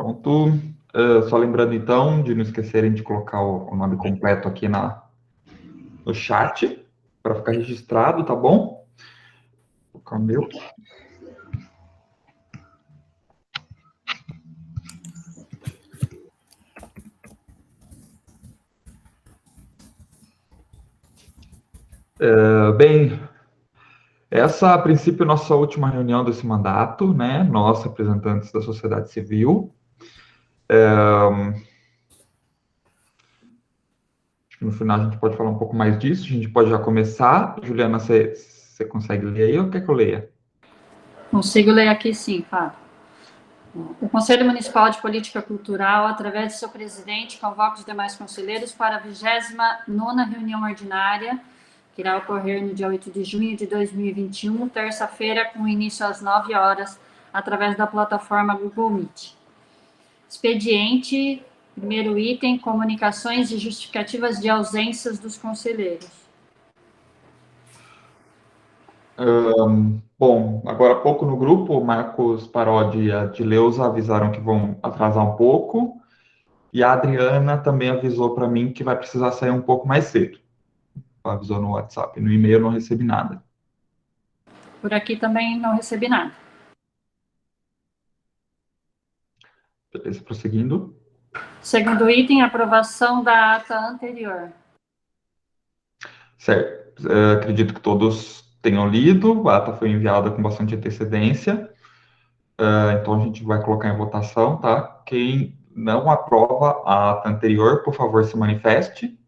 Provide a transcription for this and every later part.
Pronto. Só lembrando, então, de não esquecerem de colocar o nome completo aqui no chat, para ficar registrado, tá bom? Vou colocar o meu. Bem, essa, a princípio, é nossa última reunião desse mandato, né? Nós, representantes da sociedade civil. Acho que no final a gente pode falar um pouco mais disso. A gente pode já começar. Juliana, você consegue ler aí ou quer que eu leia? Consigo ler aqui sim, Fábio. O Conselho Municipal de Política Cultural, através de seu presidente, convoca os demais conselheiros para a 29ª reunião ordinária, que irá ocorrer no dia 8 de junho de 2021, terça-feira, com início às 9 horas, através da plataforma Google Meet. Expediente, primeiro item, comunicações e justificativas de ausências dos conselheiros. Bom, agora há pouco no grupo, o Marcos Parodi e a Dileuza avisaram que vão atrasar um pouco, e a Adriana também avisou para mim que vai precisar sair um pouco mais cedo. Ela avisou no WhatsApp, no e-mail eu não recebi nada. Por aqui também não recebi nada. Beleza, prosseguindo. Segundo item, aprovação da ata anterior. Certo. Acredito que todos tenham lido, a ata foi enviada com bastante antecedência, então a gente vai colocar em votação, tá? Quem não aprova a ata anterior, por favor, se manifeste.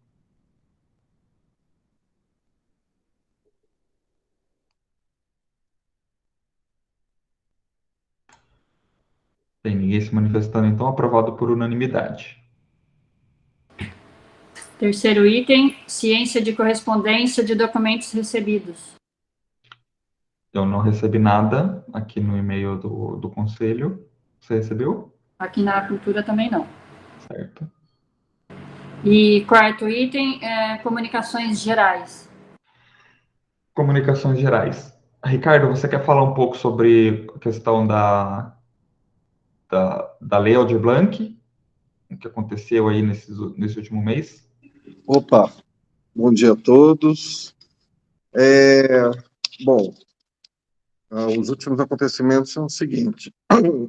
Tem ninguém se manifestando, então aprovado por unanimidade. Terceiro item, ciência de correspondência de documentos recebidos. Eu não recebi nada aqui no e-mail do conselho. Você recebeu? Aqui na cultura também não. Certo. E quarto item, comunicações gerais. Comunicações gerais. Ricardo, você quer falar um pouco sobre a questão da Lei Aldir Blanc, o que aconteceu aí nesse último mês? Opa, bom dia a todos. Bom, os últimos acontecimentos são o seguinte: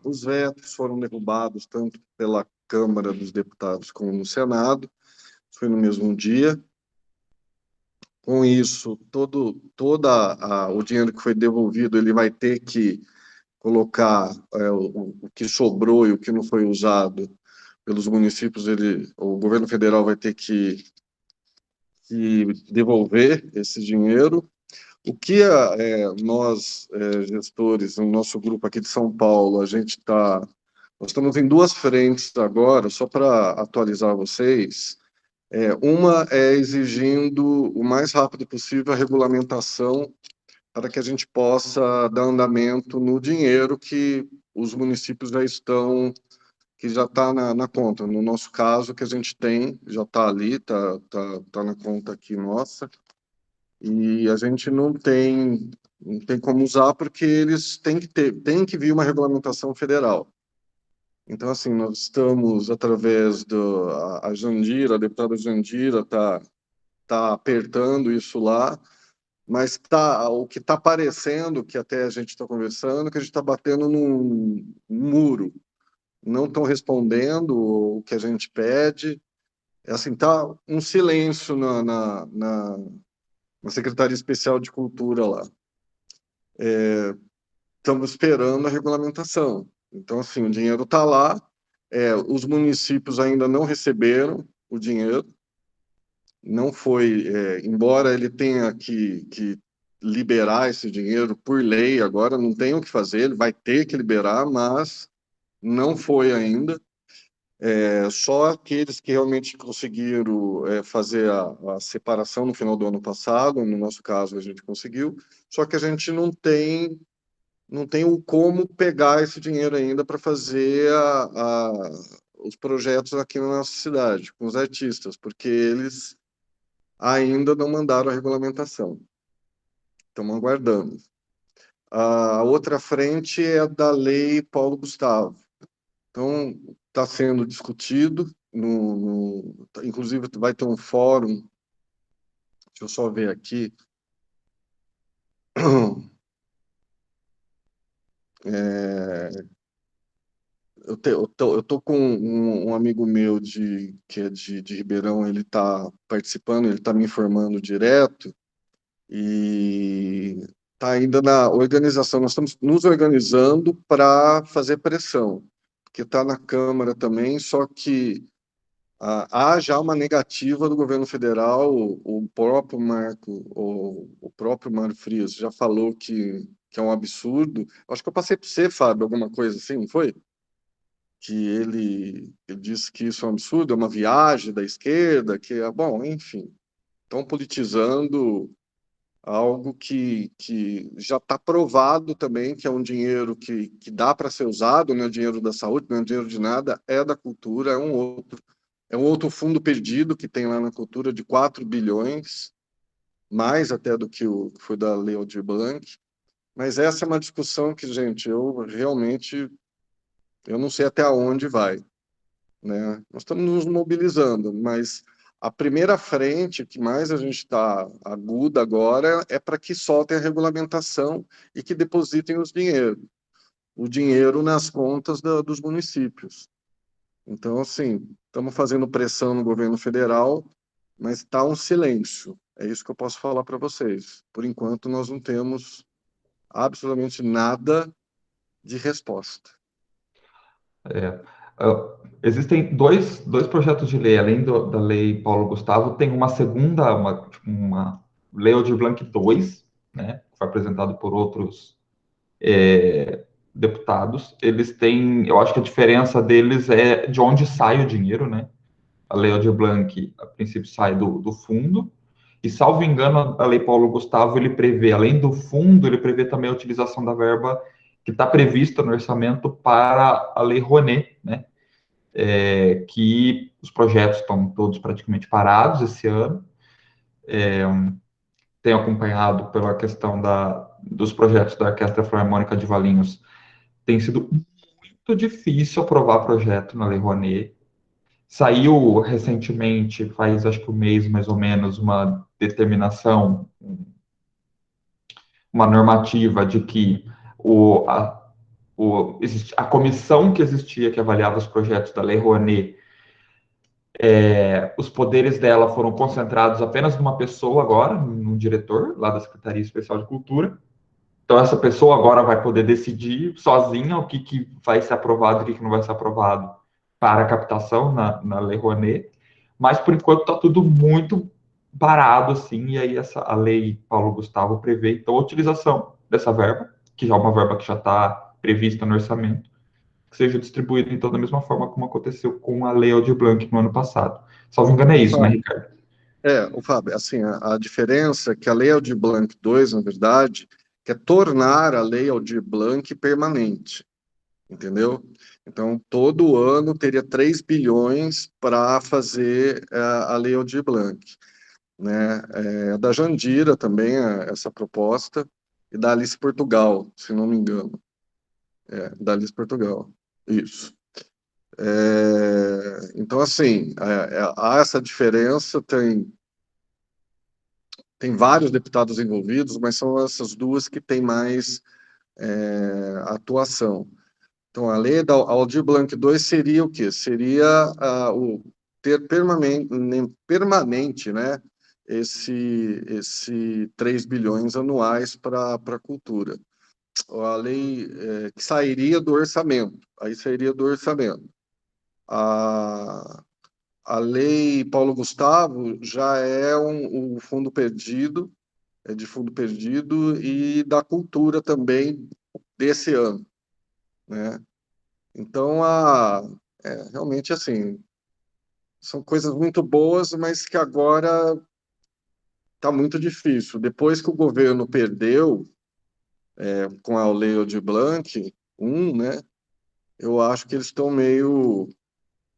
os vetos foram derrubados tanto pela Câmara dos Deputados como no Senado, foi no mesmo dia. Com isso, o dinheiro que foi devolvido, ele vai ter que colocar o que sobrou e o que não foi usado pelos municípios, o governo federal vai ter que devolver esse dinheiro. O que nós, gestores, no nosso grupo aqui de São Paulo, nós estamos em duas frentes agora, só para atualizar vocês. Uma é exigindo o mais rápido possível a regulamentação para que a gente possa dar andamento no dinheiro que os municípios que já está na conta. No nosso caso, que a gente tem, já está ali, tá na conta aqui nossa, e a gente não tem como usar porque eles tem que vir uma regulamentação federal. Então, assim, nós estamos através a Jandira, a deputada Jandira tá apertando isso lá, mas o que está aparecendo, que até a gente está conversando, que a gente está batendo num muro. Não estão respondendo o que a gente pede. Assim, tá um silêncio na Secretaria Especial de Cultura lá. Estamos esperando a regulamentação. Então, assim, o dinheiro está lá, os municípios ainda não receberam o dinheiro, não foi, embora ele tenha que liberar esse dinheiro por lei, agora não tem o que fazer, ele vai ter que liberar, mas não foi ainda. Só aqueles que realmente conseguiram fazer a separação no final do ano passado, no nosso caso a gente conseguiu, só que a gente não tem o como pegar esse dinheiro ainda para fazer os projetos aqui na nossa cidade, com os artistas, porque eles ainda não mandaram a regulamentação. Estamos aguardando. A outra frente é a da Lei Paulo Gustavo. Então, está sendo discutido, inclusive vai ter um fórum, deixa eu só ver aqui, é, eu tô com um amigo meu que é de Ribeirão, ele está participando, ele está me informando direto, e está ainda na organização. Nós estamos nos organizando para fazer pressão, porque está na Câmara também, só que há já uma negativa do governo federal. O próprio Mário Frias já falou que é um absurdo. Acho que eu passei para você, Fábio, alguma coisa assim, não foi? Que ele disse que isso é um absurdo, é uma viagem da esquerda, que é bom, enfim, estão politizando algo que já está provado também, que é um dinheiro que dá para ser usado, não é dinheiro da saúde, não é dinheiro de nada, é da cultura, é um outro fundo perdido que tem lá na cultura de 4 bilhões, mais até do que o que foi da Lei Aldir Blanc. Mas essa é uma discussão que, gente, eu não sei até onde vai, né? Nós estamos nos mobilizando, mas a primeira frente que mais a gente está aguda agora é para que soltem a regulamentação e que depositem o dinheiro nas contas dos municípios. Então, assim, estamos fazendo pressão no governo federal, mas está um silêncio. É isso que eu posso falar para vocês. Por enquanto, nós não temos absolutamente nada de resposta. Existem dois projetos de lei, além da lei Paulo Gustavo, tem uma segunda, uma lei Aldir Blanc 2, né, que foi apresentado por outros deputados. Eles têm, eu acho que a diferença deles é de onde sai o dinheiro, né? A lei Aldir Blanc, a princípio, sai do fundo, e, salvo engano, a lei Paulo Gustavo, ele prevê, além do fundo, ele prevê também a utilização da verba que está prevista no orçamento para a lei Rouanet, né? Que os projetos estão todos praticamente parados esse ano. Tenho acompanhado pela questão dos projetos da Orquestra Filarmônica de Valinhos. Tem sido muito difícil aprovar projeto na Lei Rouanet. Saiu recentemente, faz acho que um mês mais ou menos, uma determinação, uma normativa de que a comissão que existia, que avaliava os projetos da Lei Rouanet, os poderes dela foram concentrados apenas numa pessoa agora, num diretor, lá da Secretaria Especial de Cultura. Então, essa pessoa agora vai poder decidir sozinha o que vai ser aprovado e o que não vai ser aprovado para a captação na Lei Rouanet. Mas, por enquanto, está tudo muito parado, assim, e aí a lei Paulo Gustavo prevê, então, a utilização dessa verba, que já é uma verba que já está prevista no orçamento, que seja distribuída, então, da mesma forma como aconteceu com a lei Aldir Blanc no ano passado. Salvo engano, é isso, né, Ricardo? O Fábio, assim, a diferença é que a Lei Aldir Blanc 2, na verdade, quer tornar a Lei Aldir Blanc permanente, entendeu? Então, todo ano teria 3 bilhões para fazer a Lei Aldir Blanc, né? Da Jandira também, essa proposta, e da Alice Portugal, se não me engano. Da Alice Portugal, isso. Então, assim, há essa diferença, tem vários deputados envolvidos, mas são essas duas que têm mais atuação. Então, a lei da Aldir Blanc 2 seria o quê? Seria o ter permanente, né, esse 3 bilhões anuais para a cultura. A lei que sairia do orçamento, aí sairia do orçamento. A lei Paulo Gustavo já é um fundo perdido, de fundo perdido, e da cultura também desse ano, né? Então, realmente, assim, são coisas muito boas, mas que agora está muito difícil. Depois que o governo perdeu com a Lei Aldir Blanc, né, eu acho que eles estão meio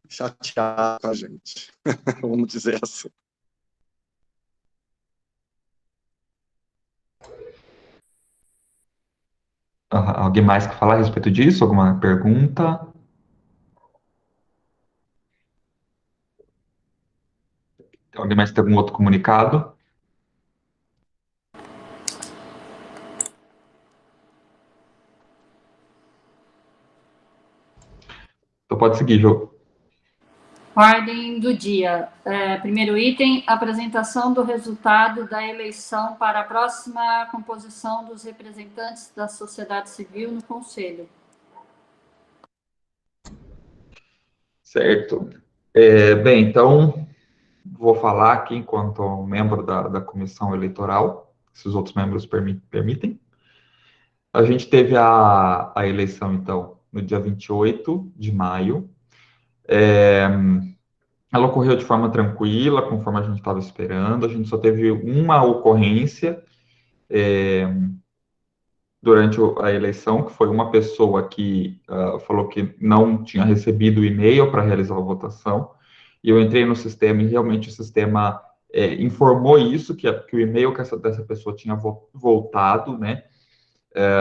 chateados com a gente, vamos dizer assim. Alguém mais quer falar a respeito disso? Alguma pergunta? Alguém mais tem algum outro comunicado? Então pode seguir, Jô. Ordem do dia. Primeiro item, apresentação do resultado da eleição para a próxima composição dos representantes da sociedade civil no Conselho. Certo. Bem, então, vou falar aqui enquanto membro da comissão eleitoral, se os outros membros permitem. A gente teve a eleição, então, no dia 28 de maio. Ela ocorreu de forma tranquila, conforme a gente estava esperando. A gente só teve uma ocorrência durante a eleição, que foi uma pessoa que falou que não tinha recebido o e-mail para realizar a votação. E eu entrei no sistema e realmente o sistema informou isso, que o e-mail dessa pessoa tinha voltado, né?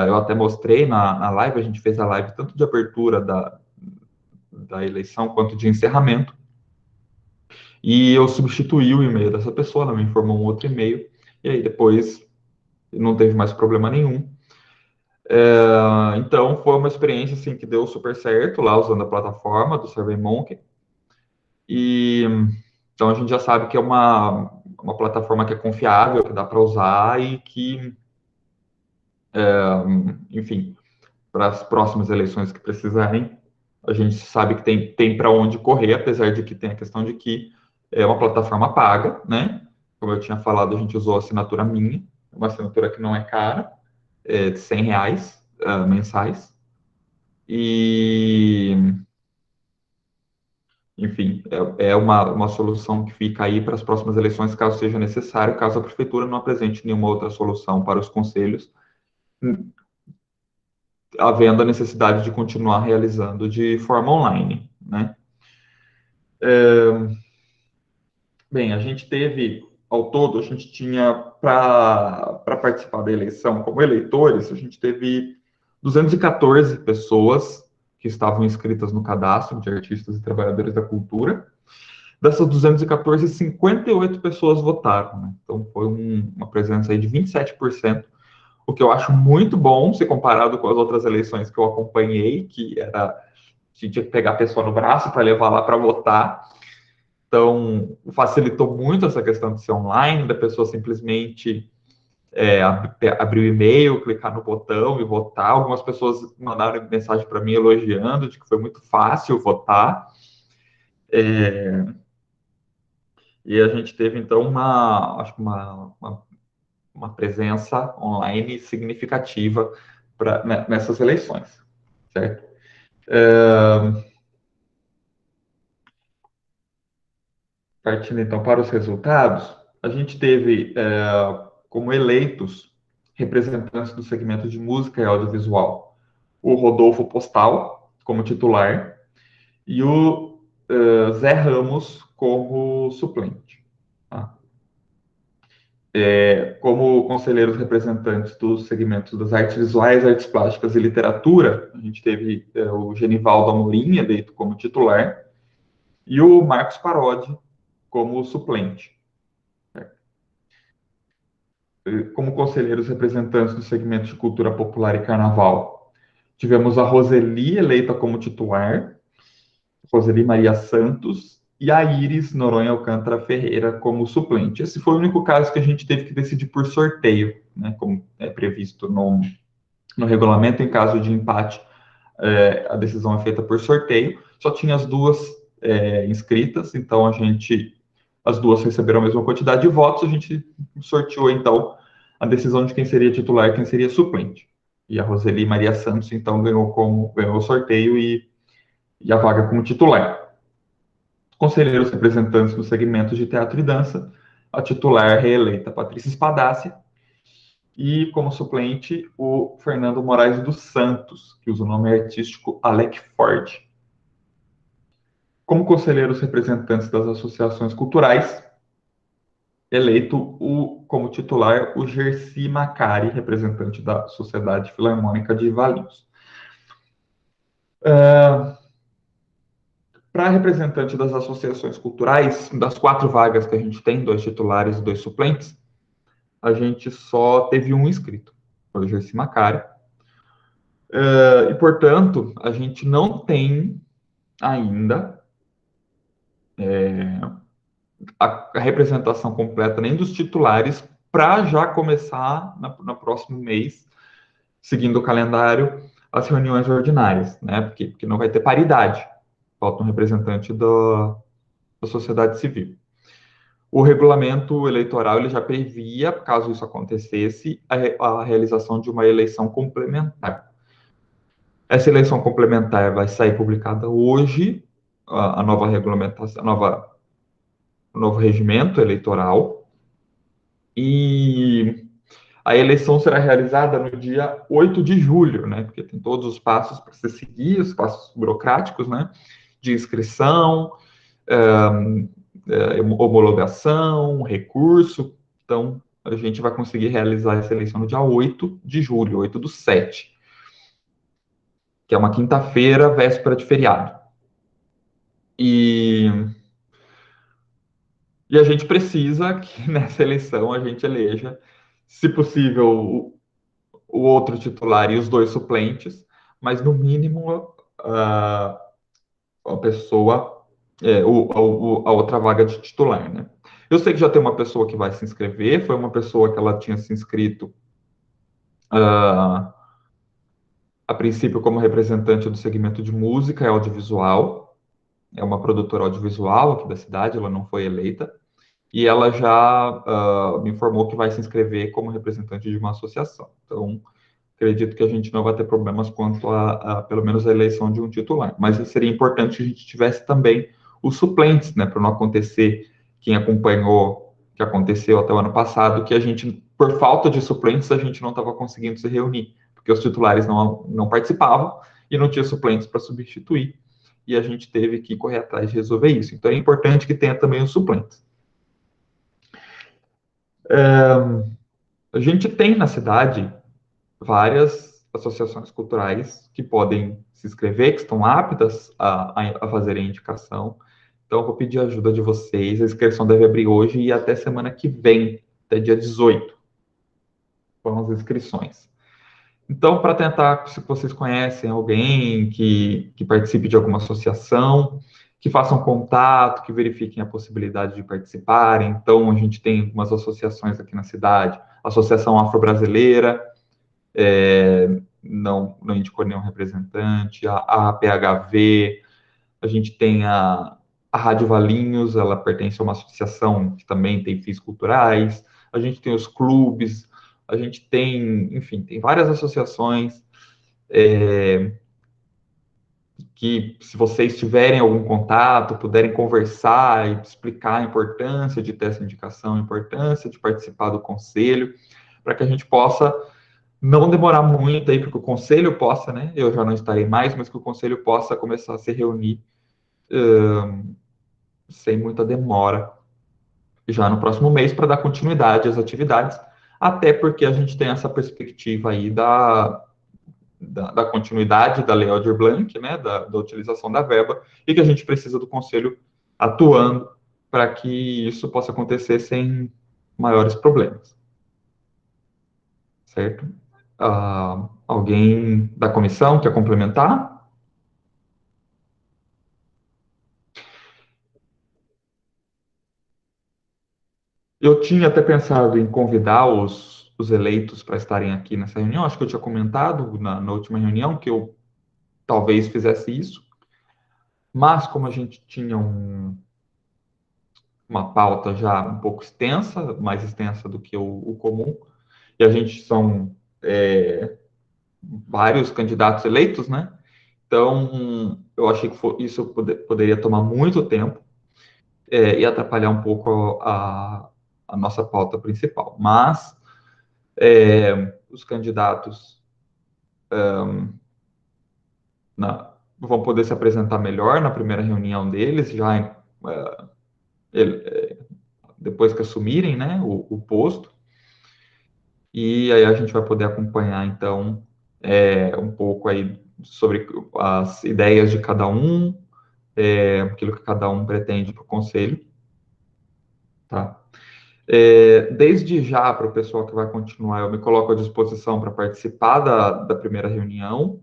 Eu até mostrei na live, a gente fez a live tanto de abertura da eleição quanto de encerramento. E eu substituí o e-mail dessa pessoa, ela me informou um outro e-mail, e aí depois não teve mais problema nenhum. Então, foi uma experiência assim, que deu super certo lá usando a plataforma do SurveyMonkey. E então a gente já sabe que é uma plataforma que é confiável, que dá para usar e que, enfim, para as próximas eleições que precisarem, a gente sabe que tem para onde correr, apesar de que tem a questão de que é uma plataforma paga, né? Como eu tinha falado, a gente usou a assinatura minha, uma assinatura que não é cara, de R$ 100 mensais. E, enfim, é uma solução que fica aí para as próximas eleições, caso seja necessário, caso a prefeitura não apresente nenhuma outra solução para os conselhos, havendo a necessidade de continuar realizando de forma online, né? Bem, a gente teve, ao todo, a gente tinha, para participar da eleição como eleitores, a gente teve 214 pessoas que estavam inscritas no cadastro de artistas e trabalhadores da cultura. Dessas 214, 58 pessoas votaram, né? Então, foi uma presença aí de 27%, o que eu acho muito bom, se comparado com as outras eleições que eu acompanhei, que tinha que pegar a pessoa no braço para levar lá para votar. Então, facilitou muito essa questão de ser online, da pessoa simplesmente abrir o e-mail, clicar no botão e votar. Algumas pessoas mandaram mensagem para mim elogiando de que foi muito fácil votar. E a gente teve, então, acho que uma presença online significativa nessas eleições, certo? Partindo, então, para os resultados, a gente teve como eleitos representantes do segmento de música e audiovisual o Rodolfo Postal como titular e o Zé Ramos como suplente. Tá? Como conselheiros representantes dos segmentos das artes visuais, artes plásticas e literatura, a gente teve o Genivaldo Amorim eleito como titular e o Marcos Parodi como suplente. Como conselheiros representantes do segmento de cultura popular e carnaval, tivemos a Roseli eleita como titular, Roseli Maria Santos, e a Iris Noronha Alcântara Ferreira como suplente. Esse foi o único caso que a gente teve que decidir por sorteio, né, como é previsto no regulamento. Em caso de empate, a decisão é feita por sorteio. Só tinha as duas inscritas, então as duas receberam a mesma quantidade de votos, a gente sorteou, então, a decisão de quem seria titular e quem seria suplente. E a Roseli Maria Santos, então, ganhou o sorteio e a vaga como titular. Conselheiros representantes dos segmentos de teatro e dança, a titular reeleita Patrícia Espadassi, e como suplente o Fernando Moraes dos Santos, que usa o nome artístico Alec Ford. Como conselheiros representantes das associações culturais, eleito como titular o Gersi Macari, representante da Sociedade Filarmônica de Valinhos. Para Para representante das associações culturais, das 4 vagas que a gente tem, 2 titulares e 2 suplentes, a gente só teve um inscrito, foi o Gersi Macari. E, portanto, a gente não tem ainda a representação completa nem dos titulares para já começar no próximo mês, seguindo o calendário, as reuniões ordinárias, né? Porque não vai ter paridade, falta um representante da sociedade civil. O regulamento eleitoral ele já previa, caso isso acontecesse, a realização de uma eleição complementar. Essa eleição complementar vai sair publicada hoje, a nova regulamentação, o novo regimento eleitoral, e a eleição será realizada no dia 8 de julho, né? Porque tem todos os passos para se seguir, os passos burocráticos, né? De inscrição, homologação, recurso. Então, a gente vai conseguir realizar essa eleição no dia 8 de julho, 8/7, que é uma quinta-feira, véspera de feriado. E a gente precisa que nessa eleição a gente eleja, se possível, o outro titular e os 2 suplentes, mas no mínimo a pessoa, a outra vaga de titular, né? Eu sei que já tem uma pessoa que vai se inscrever, foi uma pessoa que ela tinha se inscrito a princípio como representante do segmento de música e audiovisual, é uma produtora audiovisual aqui da cidade, ela não foi eleita, e ela já me informou que vai se inscrever como representante de uma associação. Então, acredito que a gente não vai ter problemas quanto pelo menos, a eleição de um titular. Mas seria importante que a gente tivesse também os suplentes, né, para não acontecer, quem acompanhou o que aconteceu até o ano passado, que a gente, por falta de suplentes, a gente não estava conseguindo se reunir, porque os titulares não participavam e não tinha suplentes para substituir, e a gente teve que correr atrás de resolver isso. Então, é importante que tenha também os suplentes. A gente tem na cidade várias associações culturais que podem se inscrever, que estão aptas a fazerem indicação. Então, eu vou pedir a ajuda de vocês. A inscrição deve abrir hoje e até semana que vem, até dia 18, com as inscrições. Então, para tentar, se vocês conhecem alguém que participe de alguma associação, que façam contato, que verifiquem a possibilidade de participarem. Então, a gente tem algumas associações aqui na cidade, Associação Afro-Brasileira, não indicou nenhum representante, a APHV, a gente tem a Rádio Valinhos, ela pertence a uma associação que também tem fins culturais, a gente tem os clubes, a gente tem, enfim, tem várias associações que, se vocês tiverem algum contato, puderem conversar e explicar a importância de ter essa indicação, a importância de participar do conselho, para que a gente possa não demorar muito aí, porque o conselho possa, né, eu já não estarei mais, mas que o conselho possa começar a se reunir sem muita demora, já no próximo mês, para dar continuidade às atividades, até porque a gente tem essa perspectiva aí da continuidade da Lei Aldir Blanc, né, da utilização da verba, e que a gente precisa do conselho atuando para que isso possa acontecer sem maiores problemas. Certo? Alguém da comissão quer complementar? Eu tinha até pensado em convidar os eleitos para estarem aqui nessa reunião. Acho que eu tinha comentado na última reunião que eu talvez fizesse isso. Mas, como a gente tinha uma pauta já um pouco extensa, mais extensa do que o comum, e a gente são vários candidatos eleitos, né? Então, eu achei que isso poderia tomar muito tempo e atrapalhar um pouco a nossa pauta principal. Mas os candidatos vão poder se apresentar melhor na primeira reunião deles, já depois que assumirem, né, o posto. E aí a gente vai poder acompanhar, então, um pouco aí sobre as ideias de cada um, aquilo que cada um pretende para o conselho, tá? Desde já, para o pessoal que vai continuar, eu me coloco à disposição para participar da primeira reunião,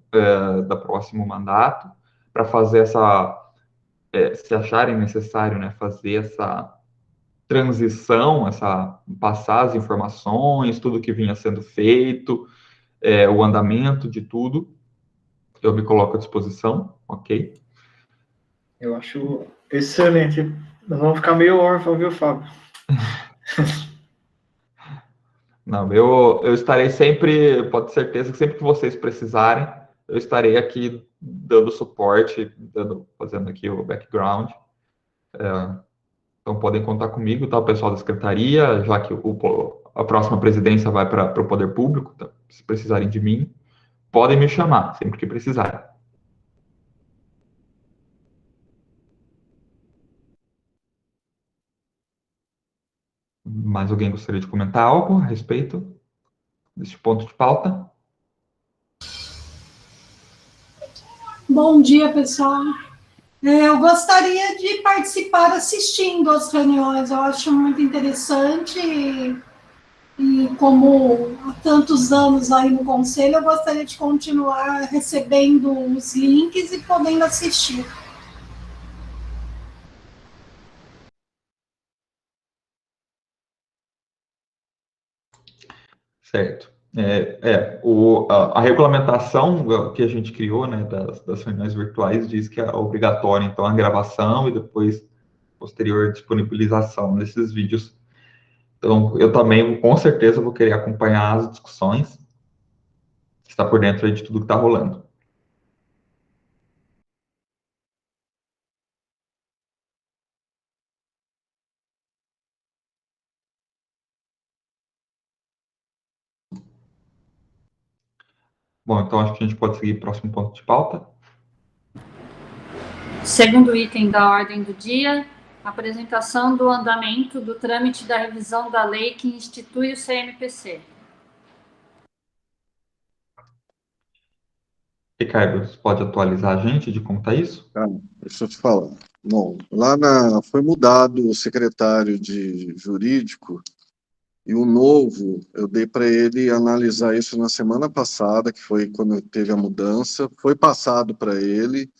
do próximo mandato, para fazer se acharem necessário, né, fazer essa transição, passar as informações, tudo que vinha sendo feito, o andamento de tudo, eu me coloco à disposição, ok? Eu acho excelente. Nós vamos ficar meio órfão, viu, Fábio? Não, eu estarei sempre, pode ter certeza que sempre que vocês precisarem, eu estarei aqui dando suporte, fazendo aqui o background. Então podem contar comigo, tá? O pessoal da secretaria, já que a próxima presidência vai para o poder público, tá? Se precisarem de mim, podem me chamar sempre que precisarem. Mais alguém gostaria de comentar algo a respeito desse ponto de pauta? Bom dia, pessoal. Eu gostaria de participar assistindo às reuniões, eu acho muito interessante e como há tantos anos aí no Conselho, eu gostaria de continuar recebendo os links e podendo assistir. Certo. A regulamentação que a gente criou, né, das reuniões virtuais diz que é obrigatória, então, a gravação e depois posterior disponibilização desses vídeos. Então, eu também, com certeza, vou querer acompanhar as discussões, estar por dentro aí de tudo que está rolando. Bom, então acho que a gente pode seguir para o próximo ponto de pauta. Segundo item da ordem do dia, apresentação do andamento do trâmite da revisão da lei que institui o CMPC. Ricardo, você pode atualizar a gente de como está isso? Deixa eu te falar. Bom, foi mudado o secretário de jurídico e o novo, eu dei para ele analisar isso na semana passada, que foi quando teve a mudança, foi passado para ele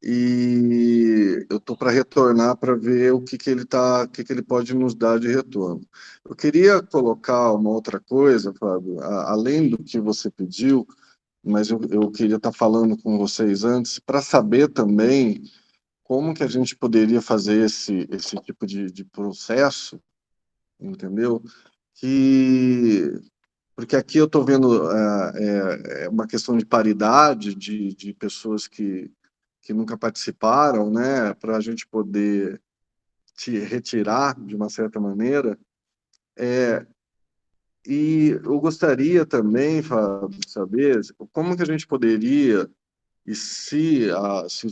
e eu estou para retornar para ver o que que ele pode nos dar de retorno. Eu queria colocar uma outra coisa, Fábio, além do que você pediu, mas eu queria estar falando com vocês antes para saber também como que a gente poderia fazer esse tipo de processo, entendeu? Porque aqui eu estou vendo uma questão de paridade de pessoas que nunca participaram, né, para a gente poder te retirar de uma certa maneira. E eu gostaria também, Fábio, de saber como que a gente poderia, e se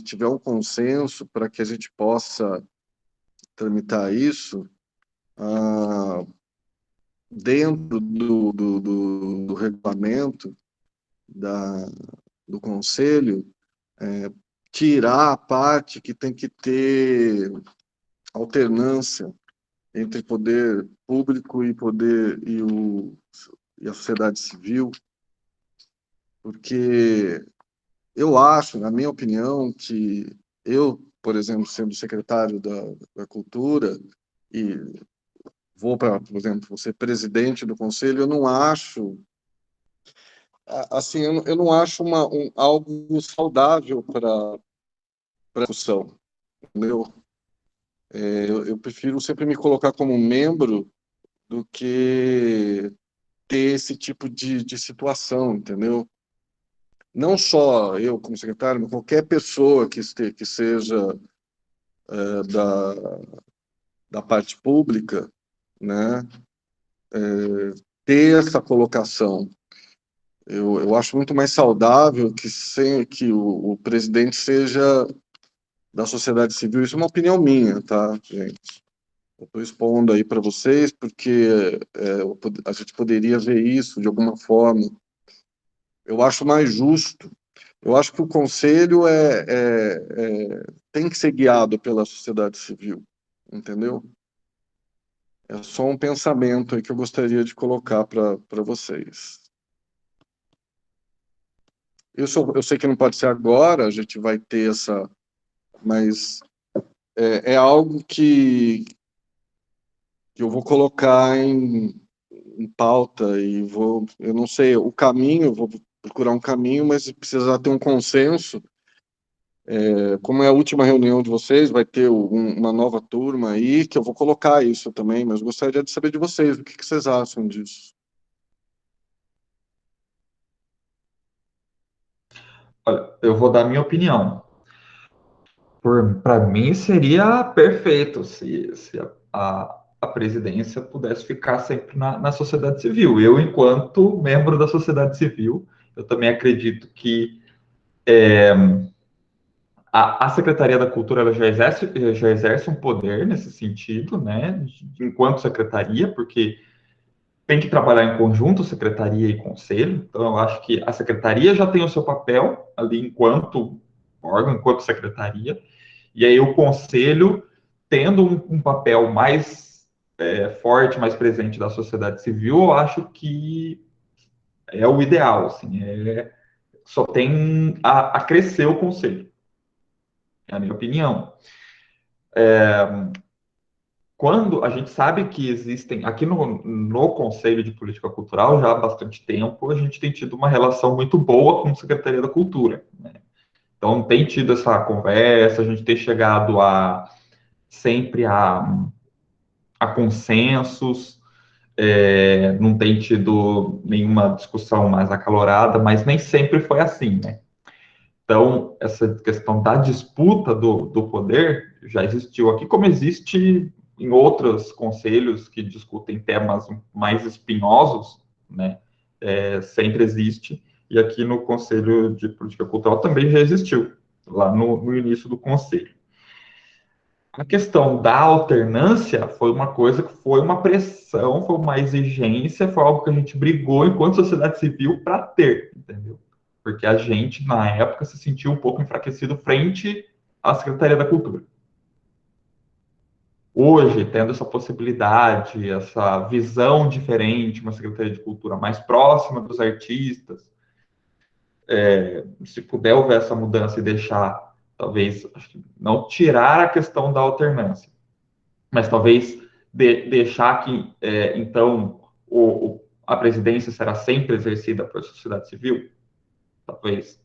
tiver um consenso para que a gente possa tramitar isso, ah, dentro do regulamento do Conselho, tirar a parte que tem que ter alternância entre poder público e a sociedade civil, porque eu acho, na minha opinião, que eu, por exemplo, sendo secretário da Cultura e vou para, por exemplo, ser presidente do conselho, eu não acho assim, eu não acho algo saudável para a discussão, entendeu? Eu prefiro sempre me colocar como membro do que ter esse tipo de situação, entendeu? Não só eu como secretário, mas qualquer pessoa que seja da, da parte pública, né, ter essa colocação. Eu acho muito mais saudável que o presidente seja da sociedade civil. Isso é uma opinião minha, tá, gente? Eu estou expondo aí para vocês porque a gente poderia ver isso de alguma forma. Eu acho mais justo, Eu acho que o conselho tem que ser guiado pela sociedade civil, entendeu? É só um pensamento aí que eu gostaria de colocar para vocês. Eu sei que não pode ser agora, a gente vai ter essa... Mas é algo que eu vou colocar em pauta e eu não sei o caminho, eu vou procurar um caminho, mas precisar ter um consenso. Como é a última reunião de vocês, vai ter uma nova turma aí, que eu vou colocar isso também, mas gostaria de saber de vocês, o que vocês acham disso? Olha, eu vou dar minha opinião. Para mim seria perfeito se a presidência pudesse ficar sempre na sociedade civil. Eu, enquanto membro da sociedade civil, eu também acredito que a Secretaria da Cultura ela já exerce um poder nesse sentido, né, enquanto secretaria, porque tem que trabalhar em conjunto, secretaria e conselho. Então, eu acho que a secretaria já tem o seu papel ali enquanto órgão, enquanto secretaria, e aí o conselho, tendo um papel mais forte, mais presente da sociedade civil, eu acho que é o ideal, assim, só tem a crescer o conselho, é a minha opinião. Quando a gente sabe que existem, aqui no Conselho de Política Cultural, já há bastante tempo, a gente tem tido uma relação muito boa com a Secretaria da Cultura, né? Então, tem tido essa conversa, a gente tem chegado sempre a consensos, não tem tido nenhuma discussão mais acalorada, mas nem sempre foi assim, né? Então, essa questão da disputa do poder já existiu aqui, como existe em outros conselhos que discutem temas mais espinhosos, né? Sempre existe, e aqui no Conselho de Política Cultural também já existiu, lá no início do conselho. A questão da alternância foi uma coisa que foi uma pressão, foi uma exigência, foi algo que a gente brigou enquanto sociedade civil para ter, entendeu? Porque a gente, na época, se sentiu um pouco enfraquecido frente à Secretaria da Cultura. Hoje, tendo essa possibilidade, essa visão diferente, uma Secretaria de Cultura mais próxima dos artistas, se puder haver essa mudança e deixar, talvez, não tirar a questão da alternância, mas talvez deixar que, então, a presidência será sempre exercida pela sociedade civil, talvez,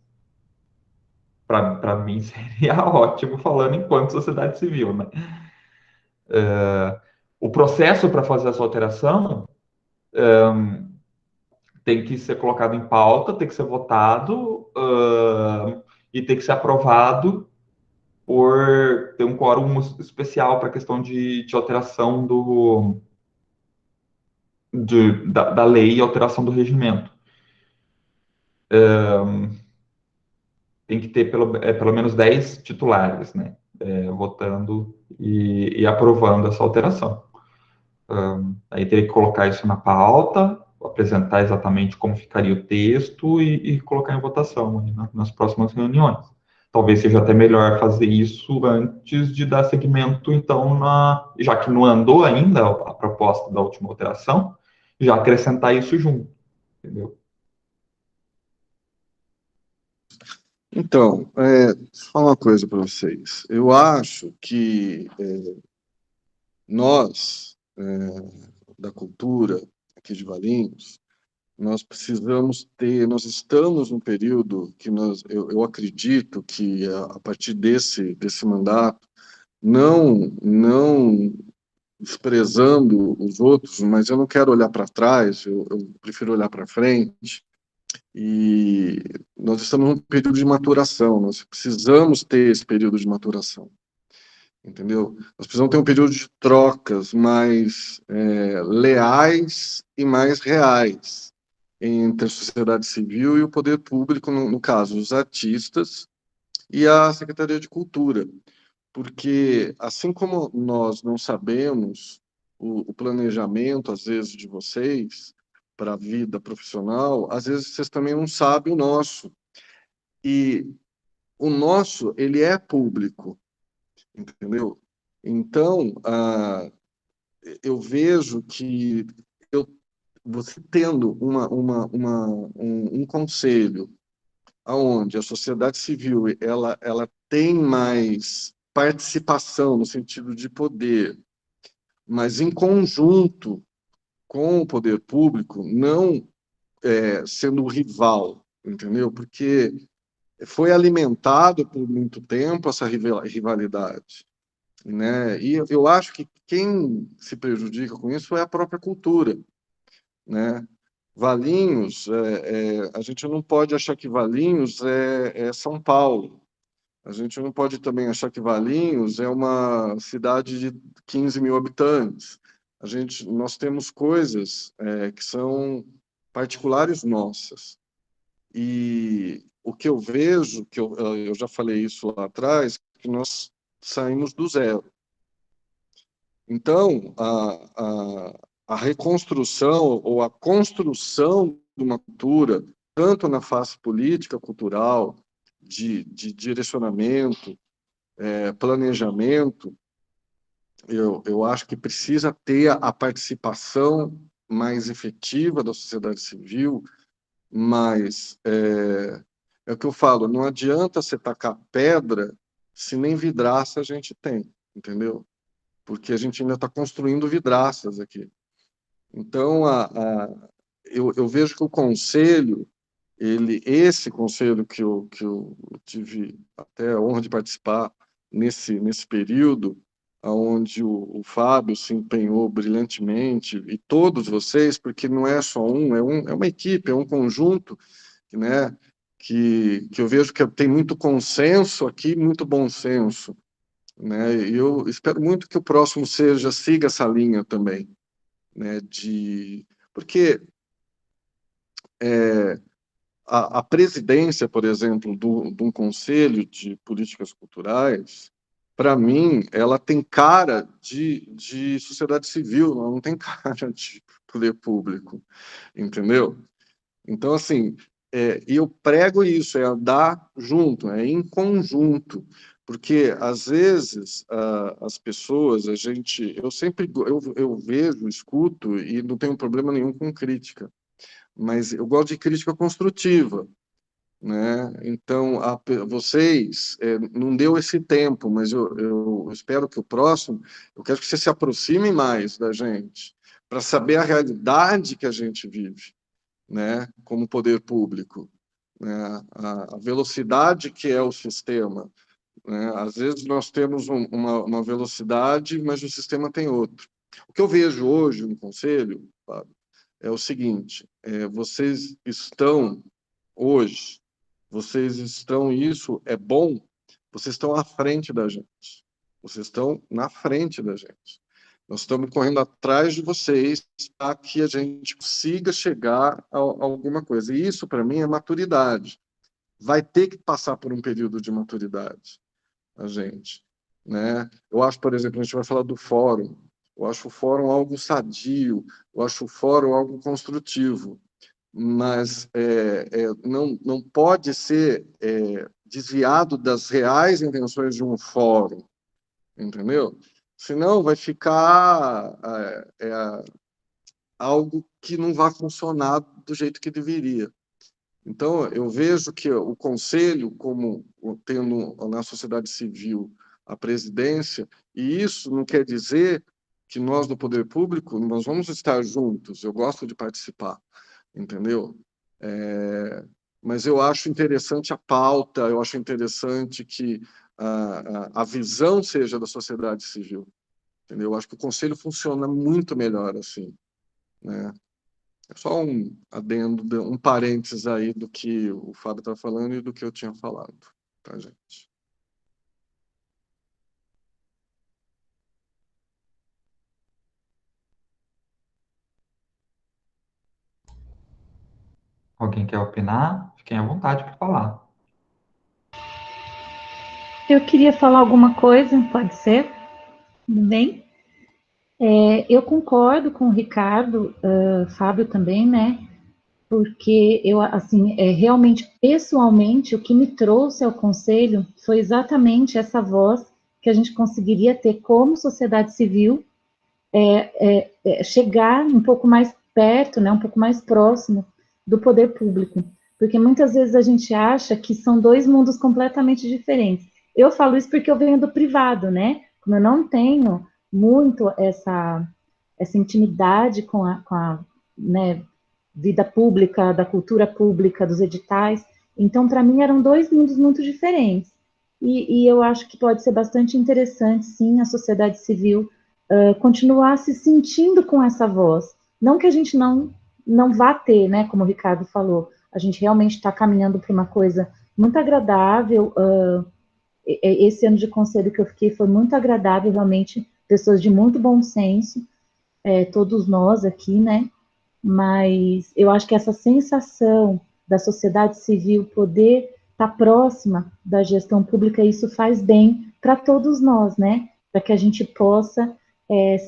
para mim seria ótimo falando enquanto sociedade civil, né? O processo para fazer essa alteração tem que ser colocado em pauta, tem que ser votado e tem que ser aprovado por ter um quórum especial para a questão de alteração da lei e alteração do regimento. Tem que ter pelo menos 10 titulares, né? Votando e aprovando essa alteração. Aí teria que colocar isso na pauta, apresentar exatamente como ficaria o texto e colocar em votação nas próximas reuniões. Talvez seja até melhor fazer isso antes de dar seguimento, então, já que não andou ainda a proposta da última alteração, já acrescentar isso junto, entendeu? Então, deixa eu falar uma coisa para vocês. Eu acho que nós, da cultura aqui de Valinhos, nós estamos num período que eu acredito que a partir desse mandato, não desprezando os outros, mas eu não quero olhar para trás, eu prefiro olhar para frente. E nós estamos num período de maturação, nós precisamos ter esse período de maturação, entendeu? Nós precisamos ter um período de trocas mais leais e mais reais entre a sociedade civil e o poder público, no caso, os artistas e a Secretaria de Cultura, porque assim como nós não sabemos o planejamento, às vezes, de vocês para a vida profissional, às vezes vocês também não sabem o nosso. E o nosso, ele é público, entendeu? Então, eu vejo que você tendo um conselho onde a sociedade civil ela tem mais participação no sentido de poder, mas em conjunto com o poder público, não sendo rival, entendeu? Porque foi alimentado por muito tempo essa rivalidade, né? E eu acho que quem se prejudica com isso é a própria cultura, né? Valinhos, a gente não pode achar que Valinhos é São Paulo. A gente não pode também achar que Valinhos é uma cidade de 15 mil habitantes. Nós temos coisas que são particulares nossas. E o que eu vejo, eu já falei isso lá atrás, que nós saímos do zero. Então, a reconstrução ou a construção de uma cultura, tanto na face política, cultural, de direcionamento, planejamento, eu acho que precisa ter a participação mais efetiva da sociedade civil, mas é o que eu falo, não adianta você tacar pedra se nem vidraça a gente tem, entendeu? Porque a gente ainda está construindo vidraças aqui. Então, eu vejo que o conselho, esse conselho que eu tive até a honra de participar nesse período, onde o Fábio se empenhou brilhantemente, e todos vocês, porque não é só é uma equipe, é um conjunto, né, que eu vejo que tem muito consenso aqui, muito bom senso, né, e eu espero muito que o próximo siga essa linha também, né, porque a presidência, por exemplo, de um conselho de políticas culturais, para mim, ela tem cara de sociedade civil, ela não tem cara de poder público, entendeu? Então, assim, eu prego isso, é andar junto, é em conjunto, porque às vezes as pessoas, eu vejo, escuto e não tenho problema nenhum com crítica, mas eu gosto de crítica construtiva, né? Então, vocês não deu esse tempo, mas eu espero que o próximo, eu quero que você se aproxime mais da gente, para saber a realidade que a gente vive, né? Como poder público, né? A velocidade que é o sistema, né? Às vezes nós temos uma velocidade, mas o sistema tem outro. O que eu vejo hoje no Conselho, Fábio, é o seguinte: vocês estão hoje, e isso é bom, vocês estão à frente da gente. Vocês estão na frente da gente. Nós estamos correndo atrás de vocês para que a gente consiga chegar a alguma coisa. E isso, para mim, é maturidade. Vai ter que passar por um período de maturidade, a gente, né? Eu acho, por exemplo, a gente vai falar do fórum. Eu acho o fórum algo sadio, eu acho o fórum algo construtivo, mas não pode ser desviado das reais intenções de um fórum, entendeu? Senão vai ficar algo que não vai funcionar do jeito que deveria. Então, eu vejo que o Conselho, como tendo na sociedade civil a presidência, e isso não quer dizer que nós, do poder público, nós vamos estar juntos, eu gosto de participar, entendeu? Mas eu acho interessante a pauta, eu acho interessante que a visão seja da sociedade civil, entendeu? Eu acho que o Conselho funciona muito melhor assim, né? É só um adendo, um parênteses aí do que o Fábio está falando e do que eu tinha falado, tá, gente? Alguém quer opinar? Fiquem à vontade para falar. Eu queria falar alguma coisa, pode ser? Tudo bem? Eu concordo com o Ricardo, Fábio também, né? porque eu, assim, realmente, pessoalmente, o que me trouxe ao conselho foi exatamente essa voz que a gente conseguiria ter como sociedade civil, chegar um pouco mais perto, né, um pouco mais próximo do poder público, porque muitas vezes a gente acha que são dois mundos completamente diferentes. Eu falo isso porque eu venho do privado, né, como eu não tenho muito essa intimidade com a né, vida pública, da cultura pública, dos editais. Então, para mim, eram dois mundos muito diferentes. E eu acho que pode ser bastante interessante, sim, a sociedade civil continuar se sentindo com essa voz. Não que a gente não vá ter, né, como o Ricardo falou, a gente realmente está caminhando para uma coisa muito agradável. Esse ano de conselho que eu fiquei foi muito agradável, realmente, pessoas de muito bom senso, todos nós aqui, né, mas eu acho que essa sensação da sociedade civil poder estar próxima da gestão pública, isso faz bem para todos nós, né? Para que a gente possa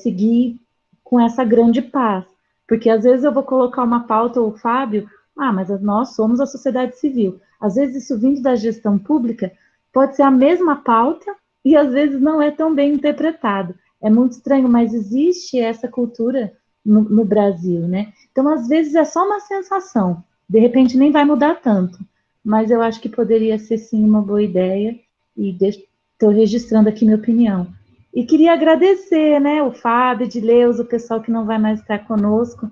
seguir com essa grande paz. Porque às vezes eu vou colocar uma pauta, o Fábio, mas nós somos a sociedade civil. Às vezes isso vindo da gestão pública pode ser a mesma pauta e às vezes não é tão bem interpretado. É muito estranho, mas existe essa cultura no Brasil, né? Então, às vezes, é só uma sensação. De repente, nem vai mudar tanto. Mas eu acho que poderia ser, sim, uma boa ideia. E estou registrando aqui minha opinião. E queria agradecer, né, o Fábio, Edileus, o pessoal que não vai mais estar conosco.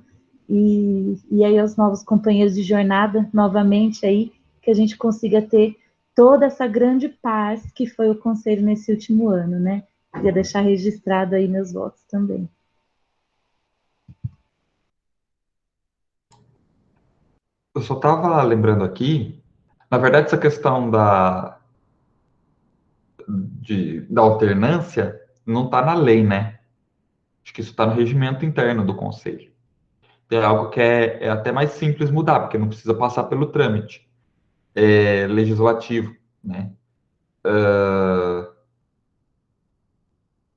E aí, aos novos companheiros de jornada, novamente aí, que a gente consiga ter toda essa grande paz que foi o Conselho nesse último ano, né? Queria deixar registrado aí meus votos também. Eu só estava lembrando aqui, na verdade, essa questão da alternância não está na lei, né? Acho que isso está no regimento interno do Conselho. É algo que é até mais simples mudar, porque não precisa passar pelo trâmite legislativo, né?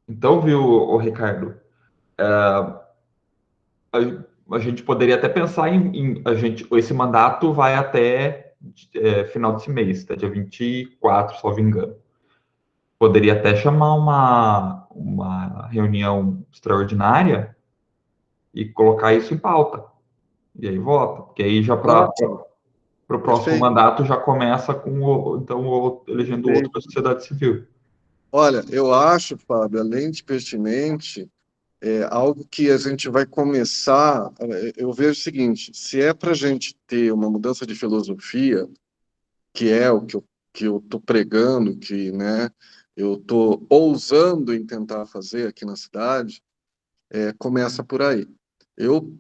Então, viu, Ricardo, a gente poderia até pensar esse mandato vai até final desse mês, tá? Dia 24, se não me engano. Poderia até chamar uma reunião extraordinária e colocar isso em pauta. E aí vota. Porque aí já para Ótimo, o próximo perfeito, mandato já começa com elegendo outro da perfeito. sociedade civil. Olha, eu acho, Fábio, além de pertinente, algo que a gente vai começar. Eu vejo o seguinte: se é para a gente ter uma mudança de filosofia, que é o que eu estou pregando, que, né, eu estou ousando em tentar fazer aqui na cidade, começa por aí.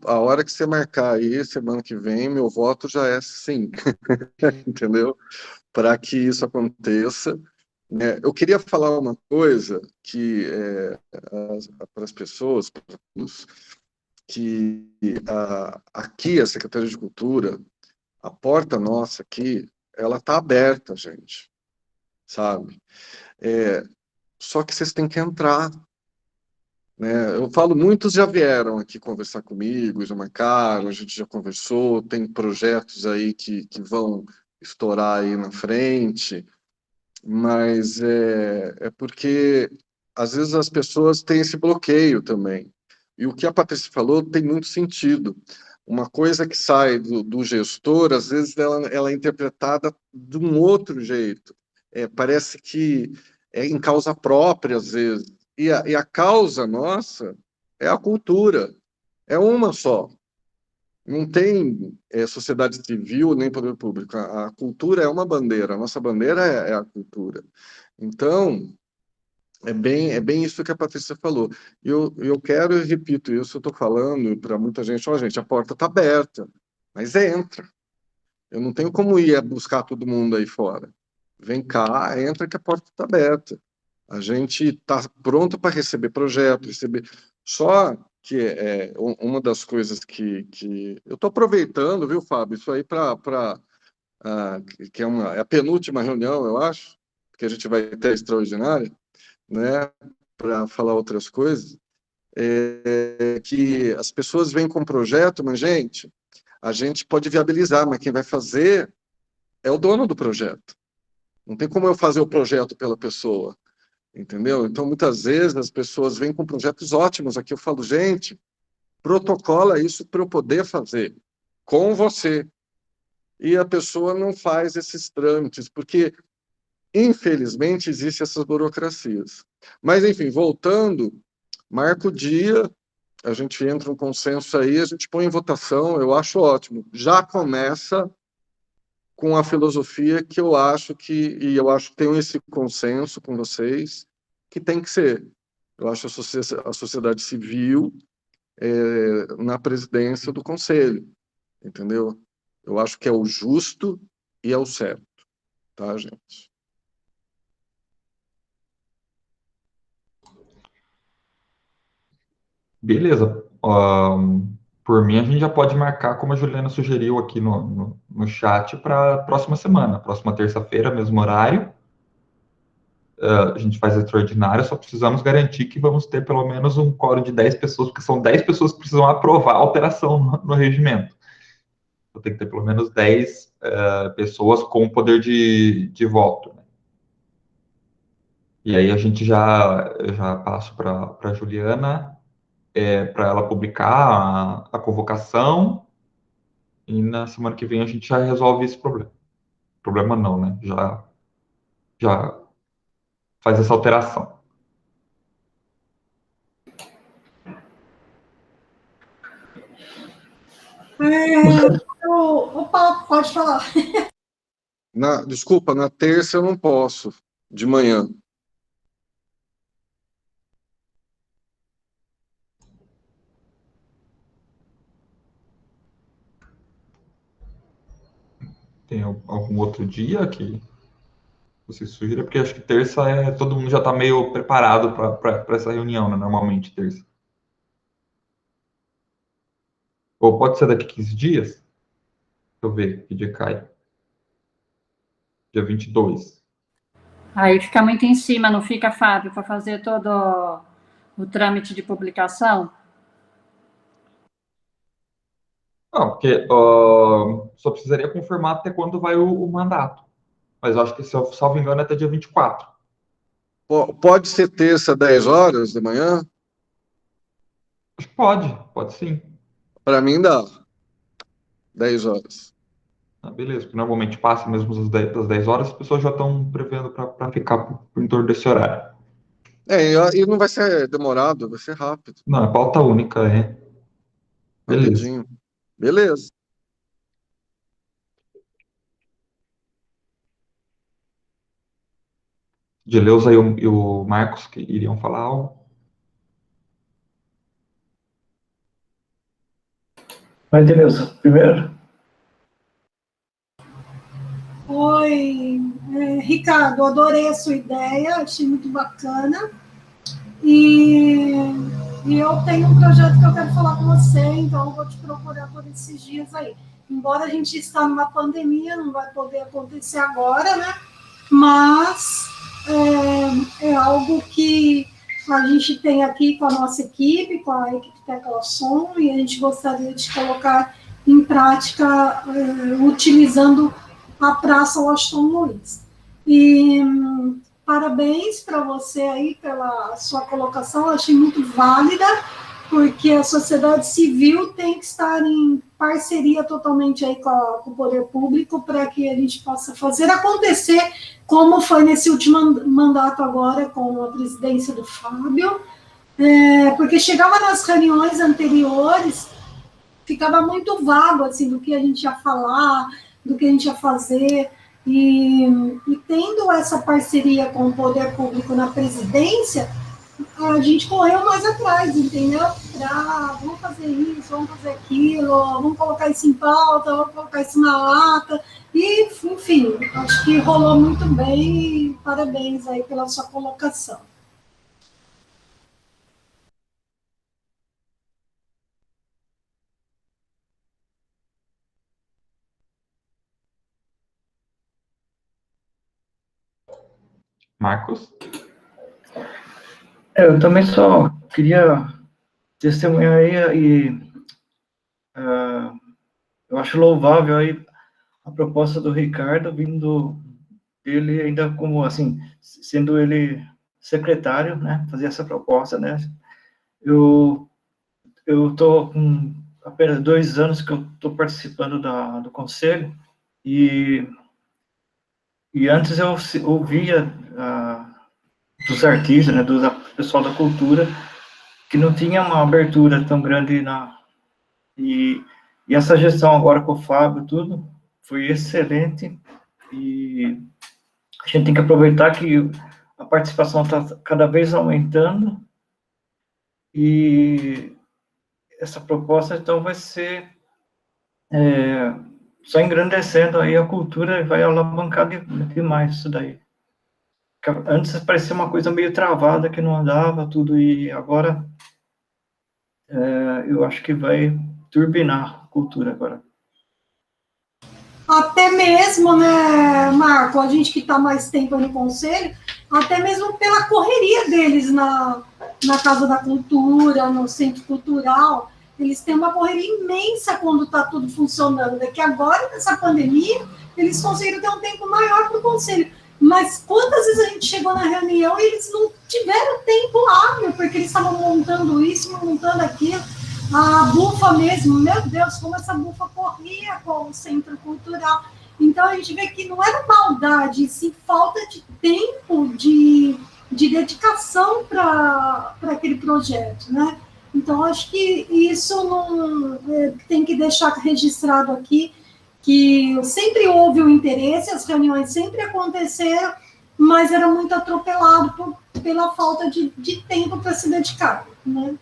A hora que você marcar aí, semana que vem, meu voto já é sim, entendeu? Para que isso aconteça. Eu queria falar uma coisa que para as pessoas, para todos, que aqui a Secretaria de Cultura, a porta nossa aqui, ela está aberta, gente, sabe? Só que vocês têm que entrar, né? Eu falo, muitos já vieram aqui conversar comigo, já marcaram, a gente já conversou, tem projetos aí que vão estourar aí na frente, mas é porque às vezes as pessoas têm esse bloqueio também. E o que a Patrícia falou tem muito sentido. Uma coisa que sai do gestor, às vezes ela é interpretada de um outro jeito. Parece que é em causa própria, às vezes. E a causa nossa é a cultura. É uma só. Não tem sociedade civil nem poder público. A cultura é uma bandeira. A nossa bandeira é a cultura. Então, é bem isso que a Patrícia falou. Eu quero e repito isso, eu estou falando para muita gente, gente, a porta está aberta, mas entra. Eu não tenho como ir buscar todo mundo aí fora. Vem cá, entra que a porta está aberta. A gente está pronto para receber projeto, receber. Só que uma das coisas que eu estou aproveitando, viu, Fábio, isso aí que é a penúltima reunião, eu acho, que a gente vai ter extraordinária, né, para falar outras coisas, que as pessoas vêm com projeto, mas, gente, a gente pode viabilizar, mas quem vai fazer é o dono do projeto. Não tem como eu fazer o projeto pela pessoa, entendeu? Então, muitas vezes, as pessoas vêm com projetos ótimos aqui. Eu falo, gente, protocola isso para eu poder fazer com você. E a pessoa não faz esses trâmites, porque, infelizmente, existem essas burocracias. Mas, enfim, voltando, marca o dia, a gente entra um consenso aí, a gente põe em votação, eu acho ótimo. Já começa com a filosofia que eu acho que, e eu acho que tenho esse consenso com vocês, que tem que ser. Eu acho a sociedade civil na presidência do conselho, entendeu? Eu acho que é o justo e é o certo, tá, gente? Beleza. Por mim, a gente já pode marcar, como a Juliana sugeriu aqui no chat, para a próxima semana, próxima terça-feira, mesmo horário. A gente faz extraordinário, só precisamos garantir que vamos ter pelo menos um quórum de 10 pessoas, porque são 10 pessoas que precisam aprovar a alteração no regimento. Então, tem que ter pelo menos 10 pessoas com poder de voto, né? E aí a gente já passo para a Juliana, para ela publicar a convocação, e na semana que vem a gente já resolve esse problema. Problema não, né? Já faz essa alteração. Opa, pode falar. Desculpa, na terça eu não posso, de manhã. Tem algum outro dia que você sugira? Porque acho que terça todo mundo já está meio preparado para essa reunião, né? Normalmente, terça. Ou pode ser daqui 15 dias? Deixa eu ver que dia cai. Dia 22. Aí fica muito em cima, não fica, Fábio, para fazer todo o trâmite de publicação? Não, porque só precisaria confirmar até quando vai o mandato. Mas eu acho que, se eu salvo engano, é até dia 24. Pode ser terça, 10 horas da manhã? Acho que pode sim. Para mim dá. 10 horas. Ah, beleza, porque normalmente passa mesmo das 10 horas, as pessoas já estão prevendo para ficar por em torno desse horário. E não vai ser demorado, vai ser rápido, Não, é pauta única, é. Beleza. rapidinho. Beleza. Deleuza e o Marcos que iriam falar algo. Vai, Denilson, primeiro. Oi, Ricardo, adorei a sua ideia, achei muito bacana. E eu tenho um projeto que eu quero falar com você, então eu vou te procurar por esses dias aí. Embora a gente está numa pandemia, não vai poder acontecer agora, né? Mas é algo que a gente tem aqui com a nossa equipe, com a equipe Tecla Som, e a gente gostaria de colocar em prática utilizando a Praça Washington Luiz. E parabéns para você aí pela sua colocação, eu achei muito válida, porque a sociedade civil tem que estar em parceria totalmente aí com o poder público para que a gente possa fazer acontecer, como foi nesse último mandato agora com a presidência do Fábio, porque chegava nas reuniões anteriores, ficava muito vago assim, do que a gente ia falar, do que a gente ia fazer, e tendo essa parceria com o poder público na presidência, a gente correu mais atrás, entendeu? Vamos fazer isso, vamos fazer aquilo, vamos colocar isso em pauta, vamos colocar isso na ata, e, enfim, acho que rolou muito bem, e parabéns aí pela sua colocação. Marcos? Eu também só queria testemunhar aí e eu acho louvável aí a proposta do Ricardo, vindo dele ainda como, assim, sendo ele secretário, né, fazer essa proposta, né. Eu estou com apenas 2 anos que eu estou participando do conselho, e antes eu ouvia dos artistas, né, do pessoal da cultura, que não tinha uma abertura tão grande e essa gestão agora com o Fábio, tudo, foi excelente, e a gente tem que aproveitar que a participação está cada vez aumentando, e essa proposta, então, vai ser só engrandecendo aí a cultura, e vai alavancar demais isso daí. Antes parecia uma coisa meio travada, que não andava tudo, e agora eu acho que vai turbinar a cultura agora. Até mesmo, né, Marco, a gente que está mais tempo no conselho, até mesmo pela correria deles na Casa da Cultura, no Centro Cultural, eles têm uma correria imensa quando está tudo funcionando. É que agora, nessa pandemia, eles conseguiram ter um tempo maior para o conselho. Mas quantas vezes a gente chegou na reunião e eles não tiveram tempo hábil, porque eles estavam montando isso, montando aquilo. A Bufa mesmo, meu Deus, como essa Bufa corria com o Centro Cultural. Então, a gente vê que não era maldade, sim falta de tempo, de dedicação para aquele projeto, né? Então, acho que isso não tem que deixar registrado aqui, que sempre houve o interesse, as reuniões sempre aconteceram, mas era muito atropelado pela falta de tempo para se dedicar, né?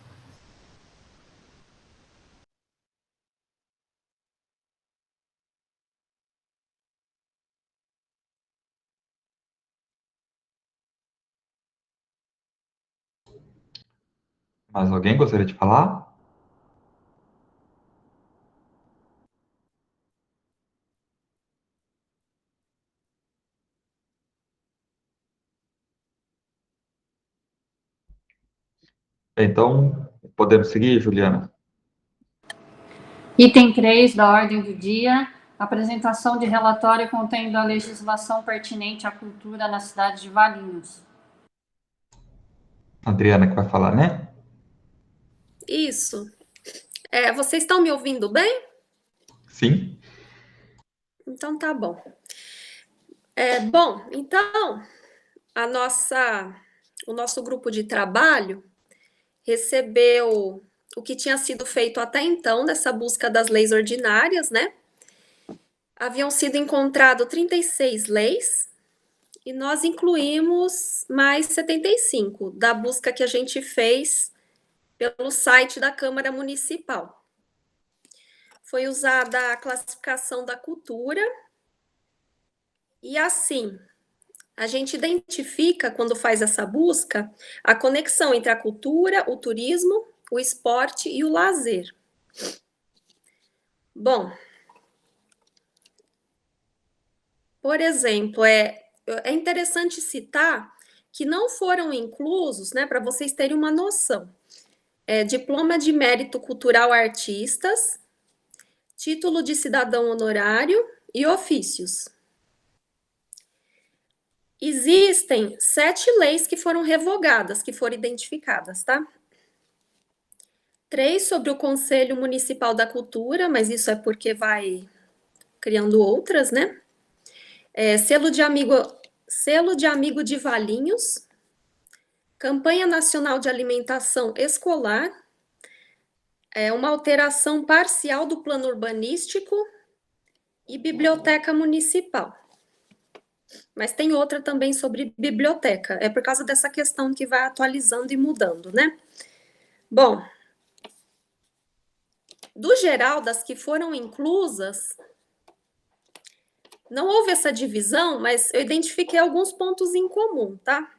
Mais alguém gostaria de falar? Então, podemos seguir, Juliana? Item 3 da ordem do dia, apresentação de relatório contendo a legislação pertinente à cultura na cidade de Valinhos. Adriana que vai falar, né? Isso. Vocês estão me ouvindo bem? Sim. Então tá bom. Bom, então o nosso grupo de trabalho recebeu o que tinha sido feito até então nessa busca das leis ordinárias, né? Haviam sido encontradas 36 leis e nós incluímos mais 75 da busca que a gente fez pelo site da Câmara Municipal. Foi usada a classificação da cultura e assim a gente identifica, quando faz essa busca, a conexão entre a cultura, o turismo, o esporte e o lazer. Bom, por exemplo, é interessante citar que não foram inclusos, né, para vocês terem uma noção, diploma de mérito cultural artistas, título de cidadão honorário e ofícios. Existem 7 leis que foram revogadas, que foram identificadas, tá? 3 sobre o Conselho Municipal da Cultura, mas isso é porque vai criando outras, né? Selo de amigo de Valinhos, Campanha Nacional de Alimentação Escolar, uma alteração parcial do plano urbanístico e biblioteca municipal. Mas tem outra também sobre biblioteca, é por causa dessa questão que vai atualizando e mudando, né? Bom, do geral, das que foram inclusas, não houve essa divisão, mas eu identifiquei alguns pontos em comum, tá?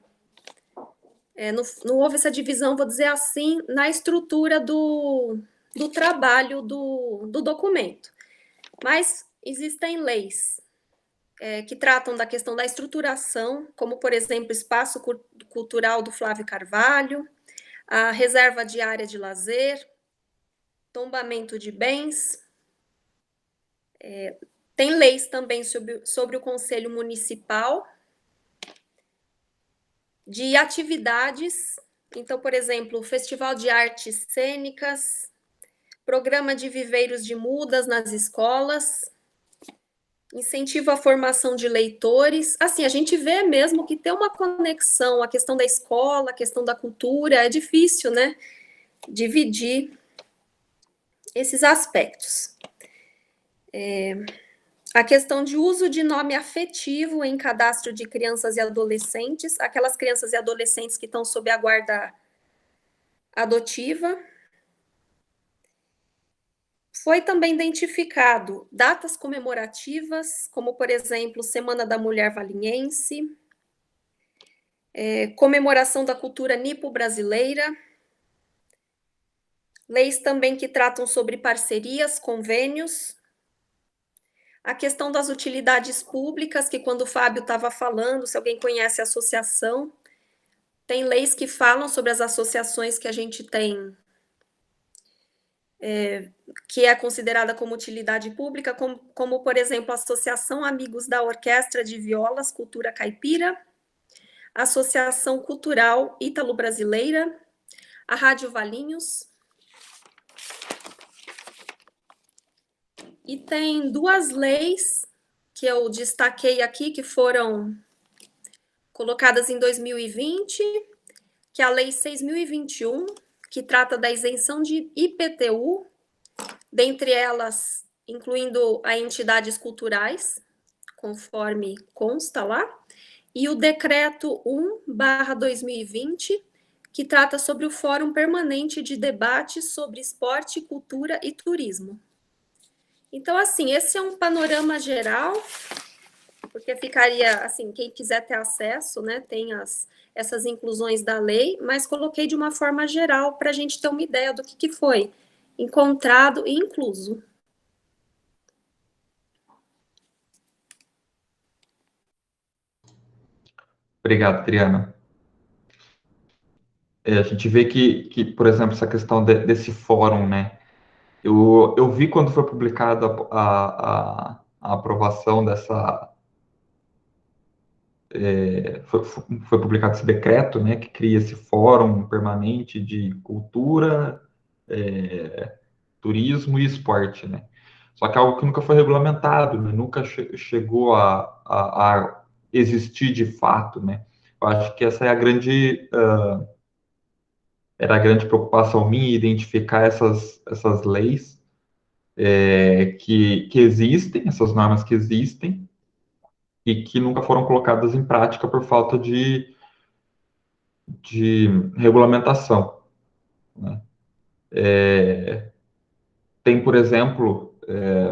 Não houve essa divisão, vou dizer assim, na estrutura do trabalho do documento. Mas existem leis que tratam da questão da estruturação, como, por exemplo, Espaço Cultural do Flávio Carvalho, a Reserva de Área de Lazer, tombamento de bens, Tem leis também sobre o Conselho Municipal de atividades. Então, por exemplo, Festival de Artes Cênicas, Programa de Viveiros de Mudas nas escolas, incentivo à formação de leitores. Assim, a gente vê mesmo que tem uma conexão, a questão da escola, a questão da cultura, é difícil, né? Dividir esses aspectos. A questão de uso de nome afetivo em cadastro de crianças e adolescentes, aquelas crianças e adolescentes que estão sob a guarda adotiva. Foi também identificado datas comemorativas, como, por exemplo, Semana da Mulher Valiense, comemoração da cultura nipo-brasileira, leis também que tratam sobre parcerias, convênios, a questão das utilidades públicas, que quando o Fábio estava falando, se alguém conhece a associação, tem leis que falam sobre as associações que a gente tem, que é considerada como utilidade pública, como, por exemplo, a Associação Amigos da Orquestra de Violas Cultura Caipira, a Associação Cultural Ítalo-Brasileira, a Rádio Valinhos. E tem duas leis que eu destaquei aqui, que foram colocadas em 2020, que é a Lei 6.021, que trata da isenção de IPTU, dentre elas, incluindo a entidades culturais, conforme consta lá, e o Decreto 1/2020, que trata sobre o Fórum Permanente de Debate sobre Esporte, Cultura e Turismo. Então, assim, esse é um panorama geral, porque ficaria, assim, quem quiser ter acesso, né, tem essas inclusões da lei, mas coloquei de uma forma geral para a gente ter uma ideia do que foi encontrado e incluso. Obrigado, Adriana. A gente vê que, por exemplo, essa questão desse fórum, né? Eu vi quando foi publicada a aprovação dessa. Foi publicado esse decreto, né, que cria esse fórum permanente de cultura, turismo e esporte, né? Só que é algo que nunca foi regulamentado, né? Nunca chegou a existir de fato, né? Eu acho que essa é era a grande preocupação minha, identificar essas leis que existem, essas normas que existem, e que nunca foram colocadas em prática por falta de regulamentação, né? Tem, por exemplo,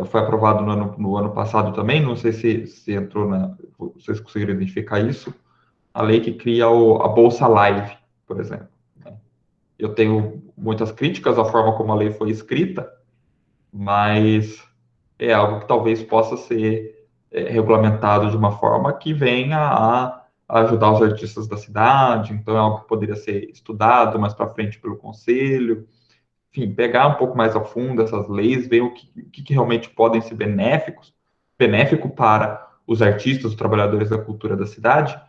foi aprovado no ano passado também, não sei se entrou vocês conseguiram identificar isso, a lei que cria a Bolsa Live, por exemplo, né? Eu tenho muitas críticas à forma como a lei foi escrita, mas é algo que talvez possa ser regulamentado de uma forma que venha a ajudar os artistas da cidade, então é algo que poderia ser estudado mais para frente pelo conselho, enfim, pegar um pouco mais a fundo essas leis, ver o que realmente podem ser benéfico para os artistas, os trabalhadores da cultura da cidade,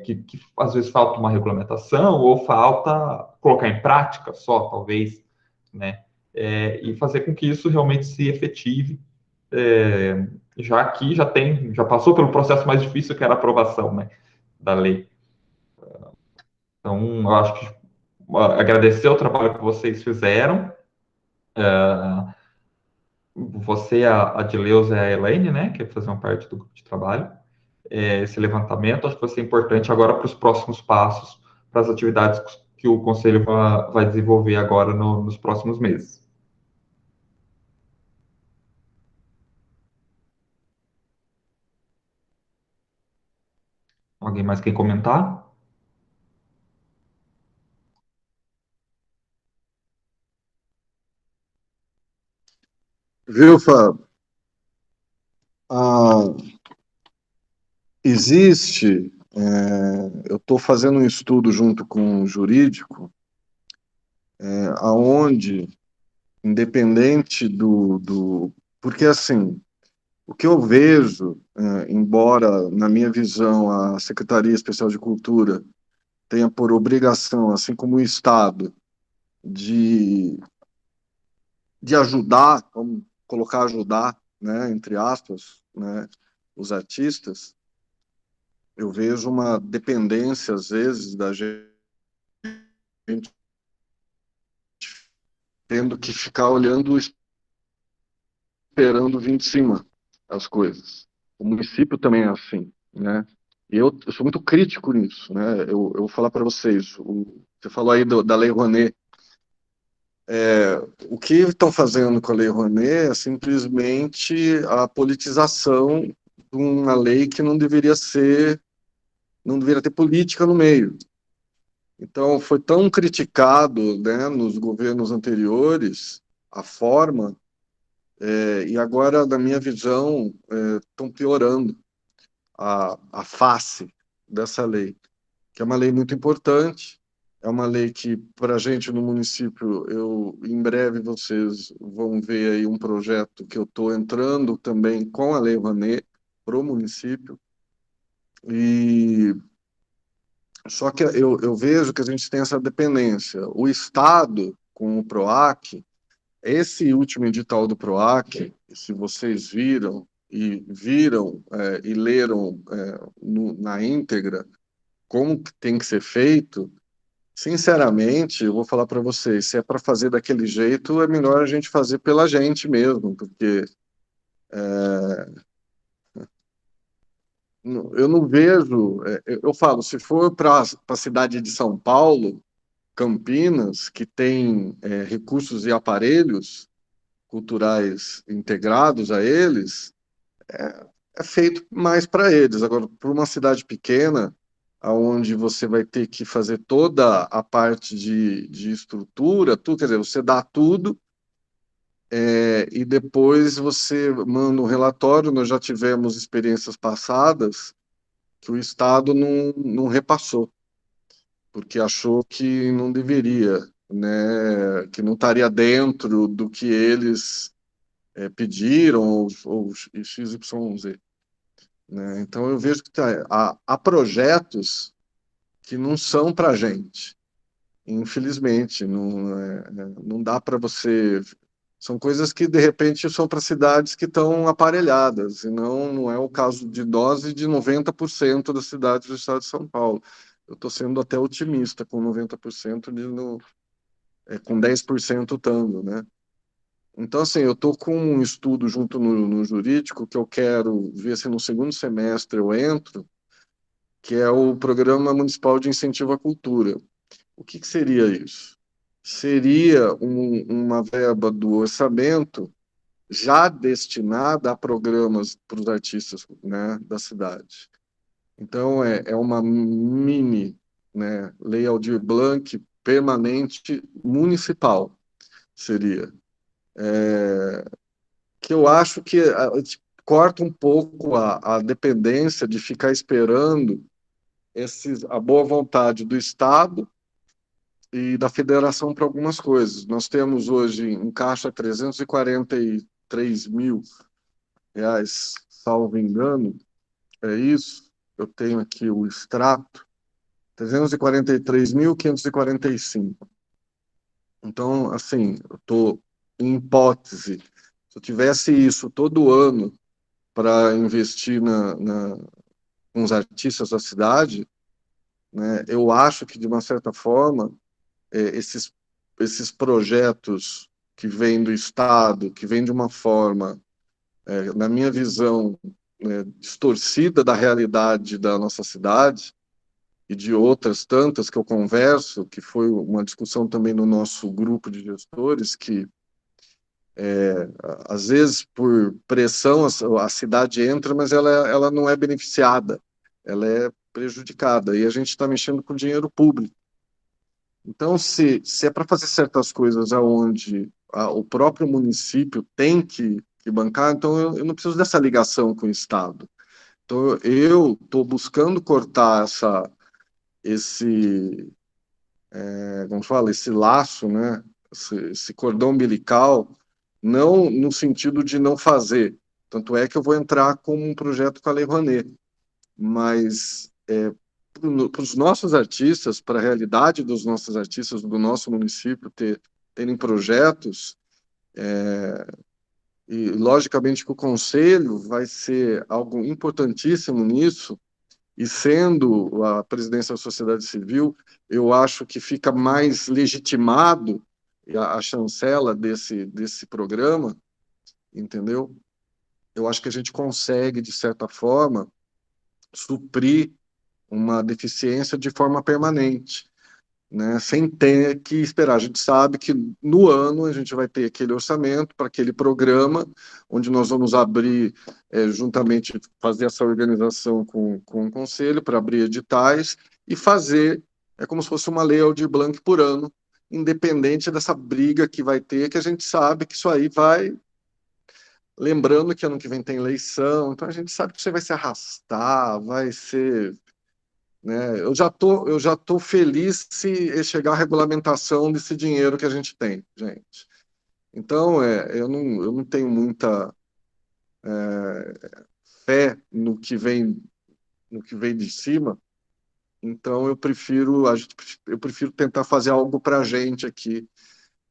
que às vezes falta uma regulamentação ou falta colocar em prática só, talvez, né? E fazer com que isso realmente se efetive, já que já passou pelo processo mais difícil, que era a aprovação, né, da lei. Então, eu acho que agradecer o trabalho que vocês fizeram, você, a Adileuza e a Elaine, né, que faziam parte do grupo de trabalho, esse levantamento, acho que vai ser importante agora para os próximos passos, para as atividades que o Conselho vai desenvolver agora nos próximos meses. Alguém mais quer comentar? Viu, Fábio? Existe, eu estou fazendo um estudo junto com um jurídico, aonde, independente do Porque, assim, o que eu vejo, embora, na minha visão, a Secretaria Especial de Cultura tenha por obrigação, assim como o Estado, de, de ajudar, vamos colocar ajudar, né, entre aspas, né, os artistas, eu vejo uma dependência, às vezes, da gente tendo que ficar olhando, esperando vir de cima as coisas. O município também é assim, né? E eu sou muito crítico nisso, né? Eu vou falar para vocês, você falou aí da Lei Rouanet. O que estão fazendo com a Lei Rouanet é simplesmente a politização de uma lei que não deveria ser, não deveria ter política no meio. Então, foi tão criticado, né, nos governos anteriores a forma, e agora, na minha visão, estão piorando a face dessa lei, que é uma lei muito importante, é uma lei que, para a gente no município, em breve vocês vão ver aí um projeto que eu estou entrando também com a Lei Rouanet para o município, e só que eu vejo que a gente tem essa dependência. O Estado, com o PROAC, esse último edital do PROAC, se vocês viram e leram na íntegra como que tem que ser feito, sinceramente, eu vou falar para vocês, se é para fazer daquele jeito, é melhor a gente fazer pela gente mesmo, porque eu não vejo, eu falo, se for para a cidade de São Paulo, Campinas, que tem recursos e aparelhos culturais integrados a eles, é feito mais para eles. Agora, para uma cidade pequena, aonde você vai ter que fazer toda a parte de estrutura, tudo, quer dizer, você dá tudo e depois você manda um relatório. Nós já tivemos experiências passadas que o Estado não repassou, porque achou que não deveria, né, que não estaria dentro do que eles pediram, ou XYZ. Né? Então, eu vejo que há projetos que não são para a gente, infelizmente. Não dá para você. São coisas que, de repente, são para cidades que estão aparelhadas, e não é o caso de nós e de 90% das cidades do estado de São Paulo. Eu estou sendo até otimista com 90% com 10% estando, né? Então, assim, eu estou com um estudo junto no jurídico que eu quero ver se no segundo semestre eu entro, que é o Programa Municipal de Incentivo à Cultura. O que seria isso? Seria uma verba do orçamento já destinada a programas para os artistas, né, da cidade. Então, é uma mini, né, Lei Aldir Blanc permanente municipal, seria. Que eu acho que corta um pouco a dependência de ficar esperando a boa vontade do Estado e da federação para algumas coisas. Nós temos hoje em caixa R$ 343 mil, salvo engano, é isso. Eu tenho aqui o extrato, 343.545. Então, assim, eu estou em hipótese. Se eu tivesse isso todo ano para investir com os artistas da cidade, né, eu acho que, de uma certa forma, esses projetos que vêm do Estado, que vêm de uma forma, na minha visão, distorcida da realidade da nossa cidade e de outras tantas que eu converso, que foi uma discussão também no nosso grupo de gestores, que às vezes por pressão a cidade entra, mas ela não é beneficiada, ela é prejudicada, e a gente está mexendo com dinheiro público. Então, se é para fazer certas coisas aonde o próprio município tem que bancar, então eu não preciso dessa ligação com o Estado. Então, eu estou buscando cortar como fala, esse laço, né? Esse cordão umbilical não no sentido de não fazer. Tanto é que eu vou entrar com um projeto com a Lei Rouanet. Mas para os nossos artistas, para a realidade dos nossos artistas do nosso município terem projetos, e logicamente que o conselho vai ser algo importantíssimo nisso, e sendo a presidência da sociedade civil, eu acho que fica mais legitimado a chancela desse programa, entendeu? Eu acho que a gente consegue, de certa forma, suprir uma deficiência de forma permanente, né? Sem ter que esperar. A gente sabe que no ano a gente vai ter aquele orçamento para aquele programa, onde nós vamos abrir, juntamente, fazer essa organização com o Conselho, para abrir editais e fazer, como se fosse uma lei Aldir Blanc por ano, independente dessa briga que vai ter, que a gente sabe que isso aí vai... Lembrando que ano que vem tem eleição, então a gente sabe que você vai se arrastar, vai ser... Né? Eu já tô feliz se chegar a regulamentação desse dinheiro que a gente tem, gente. Então, eu não tenho muita fé no que vem de cima, então eu prefiro tentar fazer algo para a gente aqui,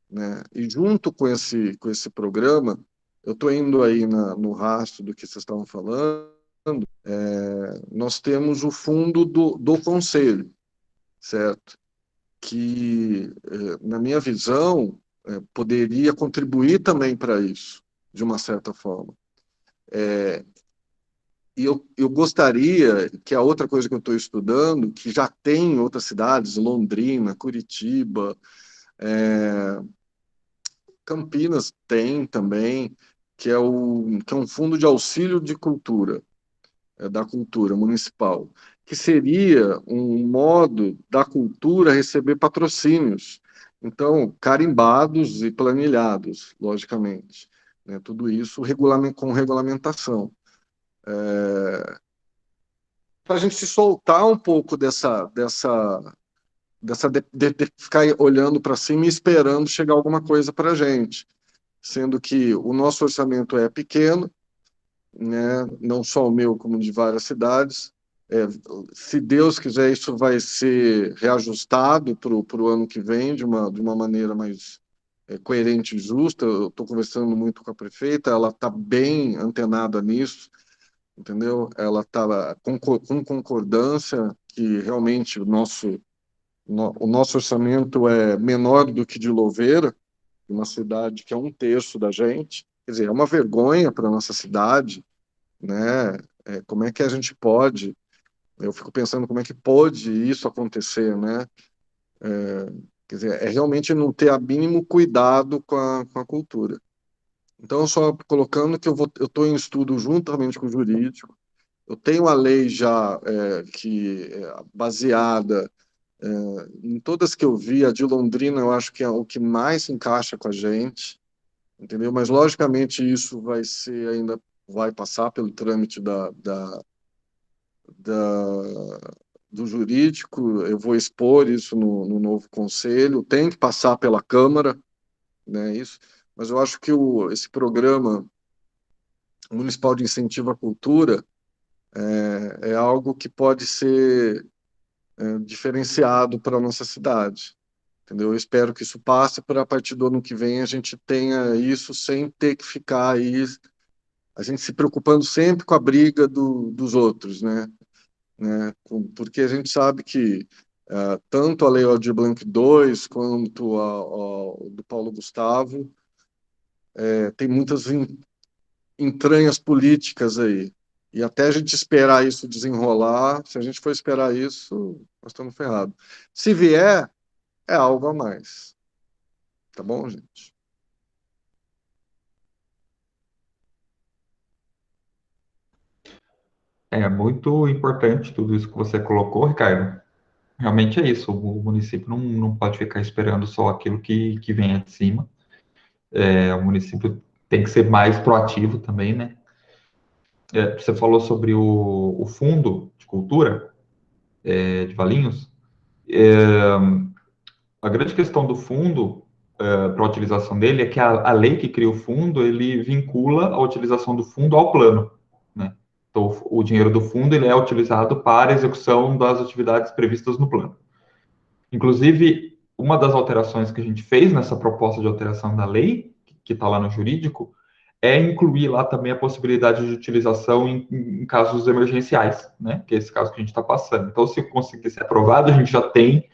né? E junto com esse programa, eu estou indo aí no rastro do que vocês estavam falando, nós temos o fundo do conselho, certo? Que, na minha visão, poderia contribuir também para isso, de uma certa forma. E eu gostaria que a outra coisa que eu estou estudando, que já tem em outras cidades, Londrina, Curitiba, Campinas tem também, que é um fundo de auxílio de cultura, da cultura municipal, que seria um modo da cultura receber patrocínios, então, carimbados e planilhados, logicamente, né? Tudo isso com regulamentação. Para a gente se soltar um pouco de ficar olhando para cima e esperando chegar alguma coisa para a gente, sendo que o nosso orçamento é pequeno, né? Não só o meu, como de várias cidades. Se Deus quiser, isso vai ser reajustado para o ano que vem de uma maneira mais coerente e justa. Eu estou conversando muito com a prefeita, ela está bem antenada nisso, entendeu? Ela está com concordância que realmente o nosso orçamento é menor do que de Louveira, uma cidade que é 1/3 da gente. Quer dizer, é uma vergonha para a nossa cidade, né? Como é que a gente pode... Eu fico pensando como é que pode isso acontecer, né? Quer dizer, realmente não ter a mínimo cuidado com a cultura. Então, só colocando que eu estou em estudo juntamente com o jurídico, eu tenho a lei já baseada em todas que eu vi, a de Londrina eu acho que é o que mais se encaixa com a gente, entendeu? Mas, logicamente, isso vai passar pelo trâmite do jurídico, eu vou expor isso no novo conselho, tem que passar pela Câmara, né, isso, mas eu acho que esse programa municipal de incentivo à cultura é algo que pode ser diferenciado para a nossa cidade, entendeu? Eu espero que isso passe para a partir do ano que vem a gente tenha isso sem ter que ficar aí, a gente se preocupando sempre com a briga dos outros, né? Porque a gente sabe que tanto a Lei Aldir Blanc II quanto a do Paulo Gustavo tem muitas entranhas políticas aí. E até a gente esperar isso desenrolar, se a gente for esperar isso, nós estamos ferrados. Se vier, é algo a mais. Tá bom, gente? É muito importante tudo isso que você colocou, Ricardo. Realmente é isso, o município não pode ficar esperando só aquilo que vem de cima. O município tem que ser mais proativo também, né? Você falou sobre o Fundo de Cultura de Valinhos. A grande questão do fundo para a utilização dele é que a lei que cria o fundo, ele vincula a utilização do fundo ao plano, né? Então, o dinheiro do fundo ele é utilizado para a execução das atividades previstas no plano. Inclusive, uma das alterações que a gente fez nessa proposta de alteração da lei, que está lá no jurídico, é incluir lá também a possibilidade de utilização em casos emergenciais, né? Que é esse caso que a gente está passando. Então, se conseguir ser aprovado, a gente já tem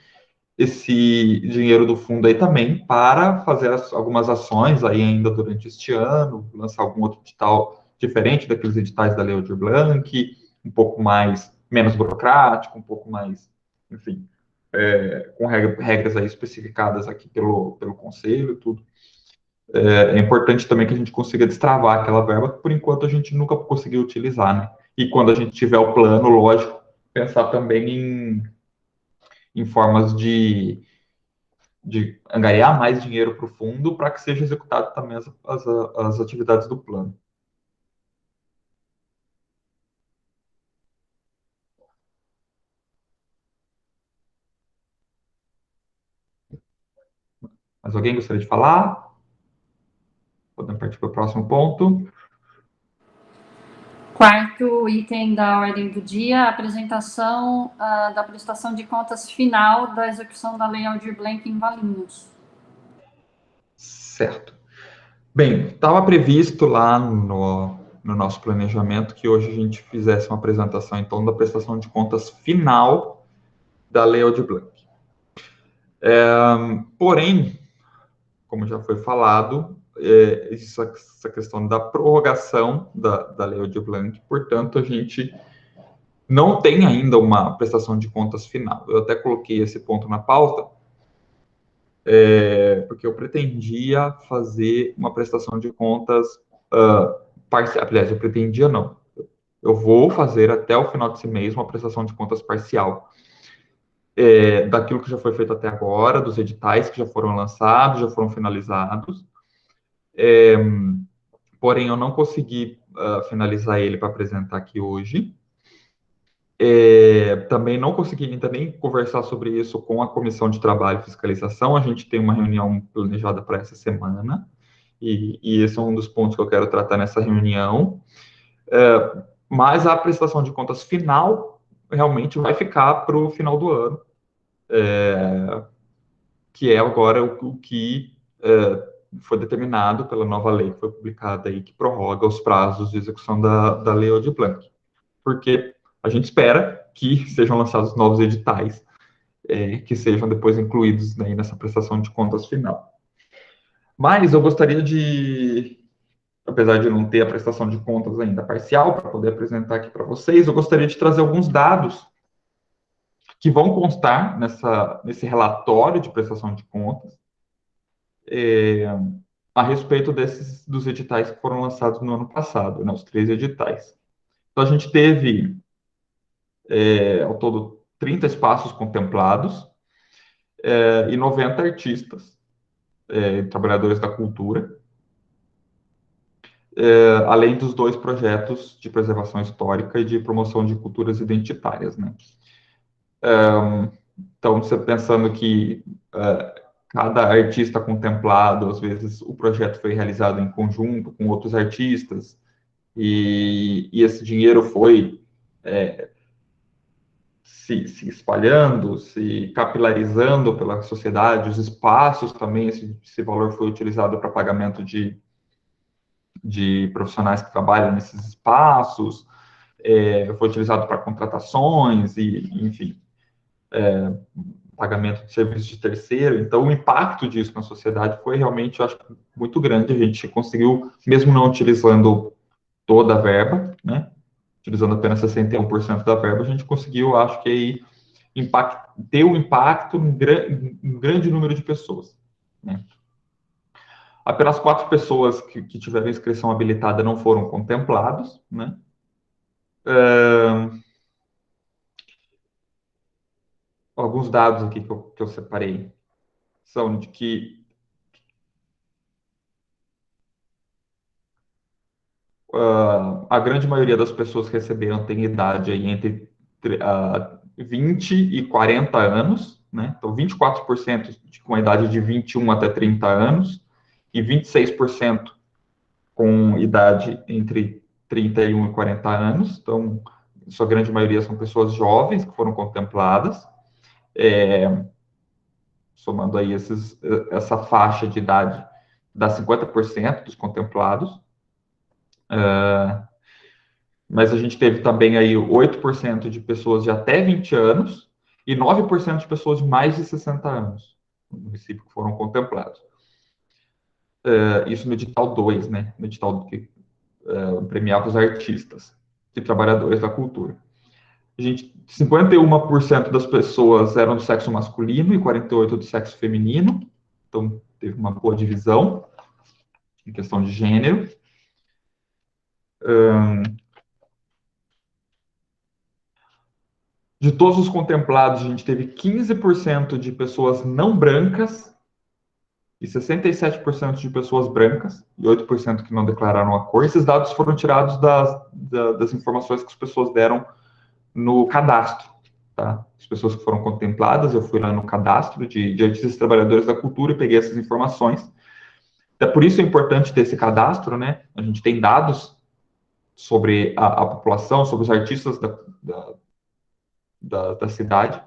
esse dinheiro do fundo aí também para fazer algumas ações aí ainda durante este ano, lançar algum outro edital diferente daqueles editais da Lei Aldir Blanc, um pouco mais, menos burocrático, um pouco mais, enfim, com regras aí especificadas aqui pelo Conselho e tudo. É importante também que a gente consiga destravar aquela verba, que por enquanto a gente nunca conseguiu utilizar, né? E quando a gente tiver o plano, lógico, pensar também em formas de angariar mais dinheiro para o fundo para que seja executado também as atividades do plano. Mas alguém gostaria de falar? Podemos partir para o próximo ponto. Quarto item da ordem do dia, a apresentação da prestação de contas final da execução da Lei Aldir Blanc em Valinhos. Certo. Bem, estava previsto lá no nosso planejamento que hoje a gente fizesse uma apresentação, então, da prestação de contas final da Lei Aldir Blanc. Porém, como já foi falado, essa questão da prorrogação da Lei Aldir Blanc, portanto, a gente não tem ainda uma prestação de contas final. Eu até coloquei esse ponto na pauta, porque eu pretendia fazer uma prestação de contas parcial. Aliás, eu pretendia não. Eu vou fazer até o final desse mês uma prestação de contas parcial. Daquilo que já foi feito até agora, dos editais que já foram lançados, já foram finalizados. Porém, eu não consegui finalizar ele para apresentar aqui hoje. Também não consegui ainda nem conversar sobre isso com a Comissão de Trabalho e Fiscalização. A gente tem uma reunião planejada para essa semana, e esse é um dos pontos que eu quero tratar nessa reunião. Mas a prestação de contas final realmente vai ficar para o final do ano, que é agora o que foi determinado pela nova lei que foi publicada aí, que prorroga os prazos de execução da Lei Aldir Blanc. Porque a gente espera que sejam lançados novos editais, que sejam depois incluídos, né, nessa prestação de contas final. Mas eu gostaria de, apesar de não ter a prestação de contas ainda parcial, para poder apresentar aqui para vocês, eu gostaria de trazer alguns dados que vão constar nesse relatório de prestação de contas, a respeito dos editais que foram lançados no ano passado, né, os 3 editais. Então, a gente teve, ao todo, 30 espaços contemplados e 90 artistas, trabalhadores da cultura, além dos 2 projetos de preservação histórica e de promoção de culturas identitárias, né? Então, você pensando que cada artista contemplado, às vezes o projeto foi realizado em conjunto com outros artistas, e esse dinheiro foi se espalhando, se capilarizando pela sociedade, os espaços também, esse valor foi utilizado para pagamento de profissionais que trabalham nesses espaços, foi utilizado para contratações, e enfim, pagamento de serviços de terceiro. Então, o impacto disso na sociedade foi realmente, eu acho, muito grande. A gente conseguiu, mesmo não utilizando toda a verba, né, utilizando apenas 61% da verba, a gente conseguiu, acho que aí, ter um impacto em grande número de pessoas, né. Apenas 4 pessoas que tiveram inscrição habilitada não foram contemplados, né. Alguns dados aqui que eu separei são de que a grande maioria das pessoas que receberam tem idade aí entre 20 e 40 anos, né? Então, 24% com a idade de 21 até 30 anos e 26% com idade entre 31 e 40 anos. Então, sua grande maioria são pessoas jovens que foram contempladas, somando aí essa faixa de idade, dá 50% dos contemplados. Mas a gente teve também aí 8% de pessoas de até 20 anos e 9% de pessoas de mais de 60 anos no município que foram contemplados. Isso no edital 2, né? No edital que premiava os artistas e trabalhadores da cultura. 51% das pessoas eram do sexo masculino e 48% do sexo feminino. Então, teve uma boa divisão em questão de gênero. De todos os contemplados, a gente teve 15% de pessoas não brancas e 67% de pessoas brancas e 8% que não declararam a cor. Esses dados foram tirados das informações que as pessoas deram no cadastro, tá? As pessoas que foram contempladas, eu fui lá no cadastro de artistas e trabalhadores da cultura e peguei essas informações. Por isso é importante ter esse cadastro, né? A gente tem dados sobre a população, sobre os artistas da cidade.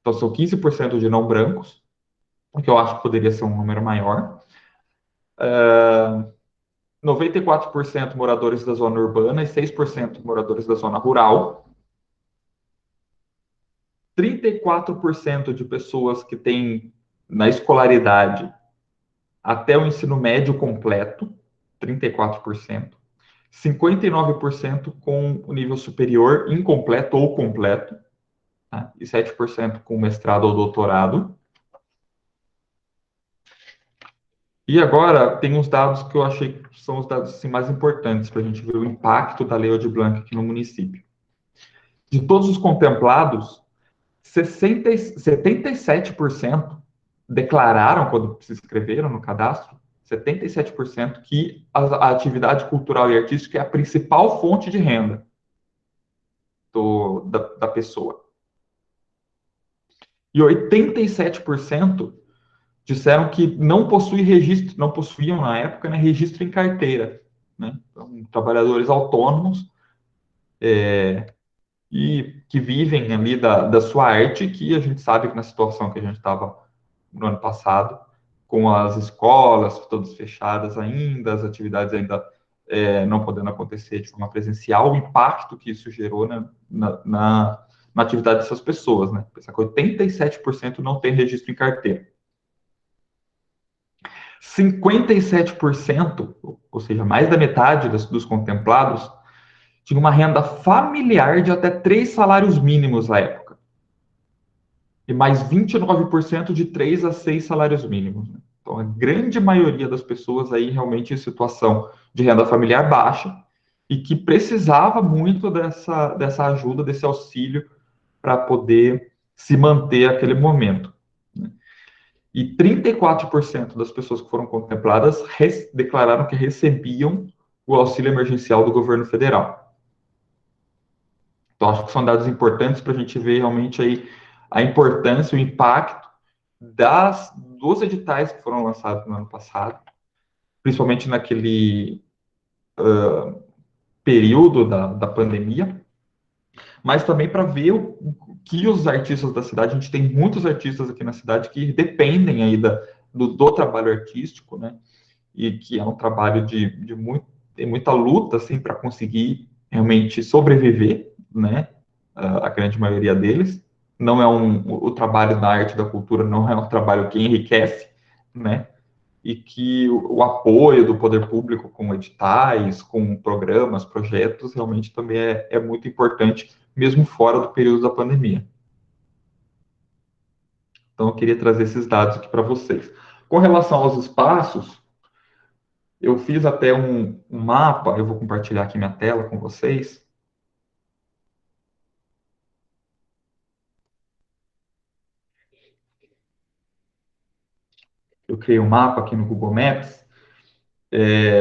Então, são 15% de não brancos, o que eu acho que poderia ser um número maior. 94% moradores da zona urbana e 6% moradores da zona rural. 34% de pessoas que têm na escolaridade até o ensino médio completo, 34%. 59% com o nível superior incompleto ou completo, tá? E 7% com mestrado ou doutorado. E agora tem uns dados que eu achei que são os dados assim, mais importantes para a gente ver o impacto da Lei Aldir Blanc aqui no município. De todos os contemplados, 77% declararam, quando se inscreveram no cadastro, 77% que a atividade cultural e artística é a principal fonte de renda da pessoa. E 87% disseram que não possuíam na época, né, registro em carteira, né? Então, trabalhadores autônomos e que vivem ali da sua arte, que a gente sabe que na situação que a gente estava no ano passado, com as escolas todas fechadas ainda, as atividades ainda não podendo acontecer de forma presencial, o impacto que isso gerou, né, na atividade dessas pessoas, né? Pensar que 87% não tem registro em carteira. 57%, ou seja, mais da metade dos contemplados, tinha uma renda familiar de até 3 salários mínimos na época. E mais 29% de 3 a 6 salários mínimos. Então, a grande maioria das pessoas aí realmente em situação de renda familiar baixa e que precisava muito dessa ajuda, desse auxílio para poder se manter naquele momento. E 34% das pessoas que foram contempladas declararam que recebiam o auxílio emergencial do governo federal. Então, acho que são dados importantes para a gente ver realmente aí a importância, o impacto dos editais que foram lançados no ano passado, principalmente naquele período da pandemia, mas também para ver o que os artistas da cidade, a gente tem muitos artistas aqui na cidade que dependem aí do trabalho artístico, né? E que é um trabalho de muita luta, assim, para conseguir realmente sobreviver, né? A grande maioria deles. Não é o trabalho da arte, da cultura, não é um trabalho que enriquece, né? E que o apoio do poder público com editais, com programas, projetos, realmente também é muito importante, mesmo fora do período da pandemia. Então, eu queria trazer esses dados aqui para vocês. Com relação aos espaços, eu fiz até um mapa, eu vou compartilhar aqui minha tela com vocês. Eu criei um mapa aqui no Google Maps,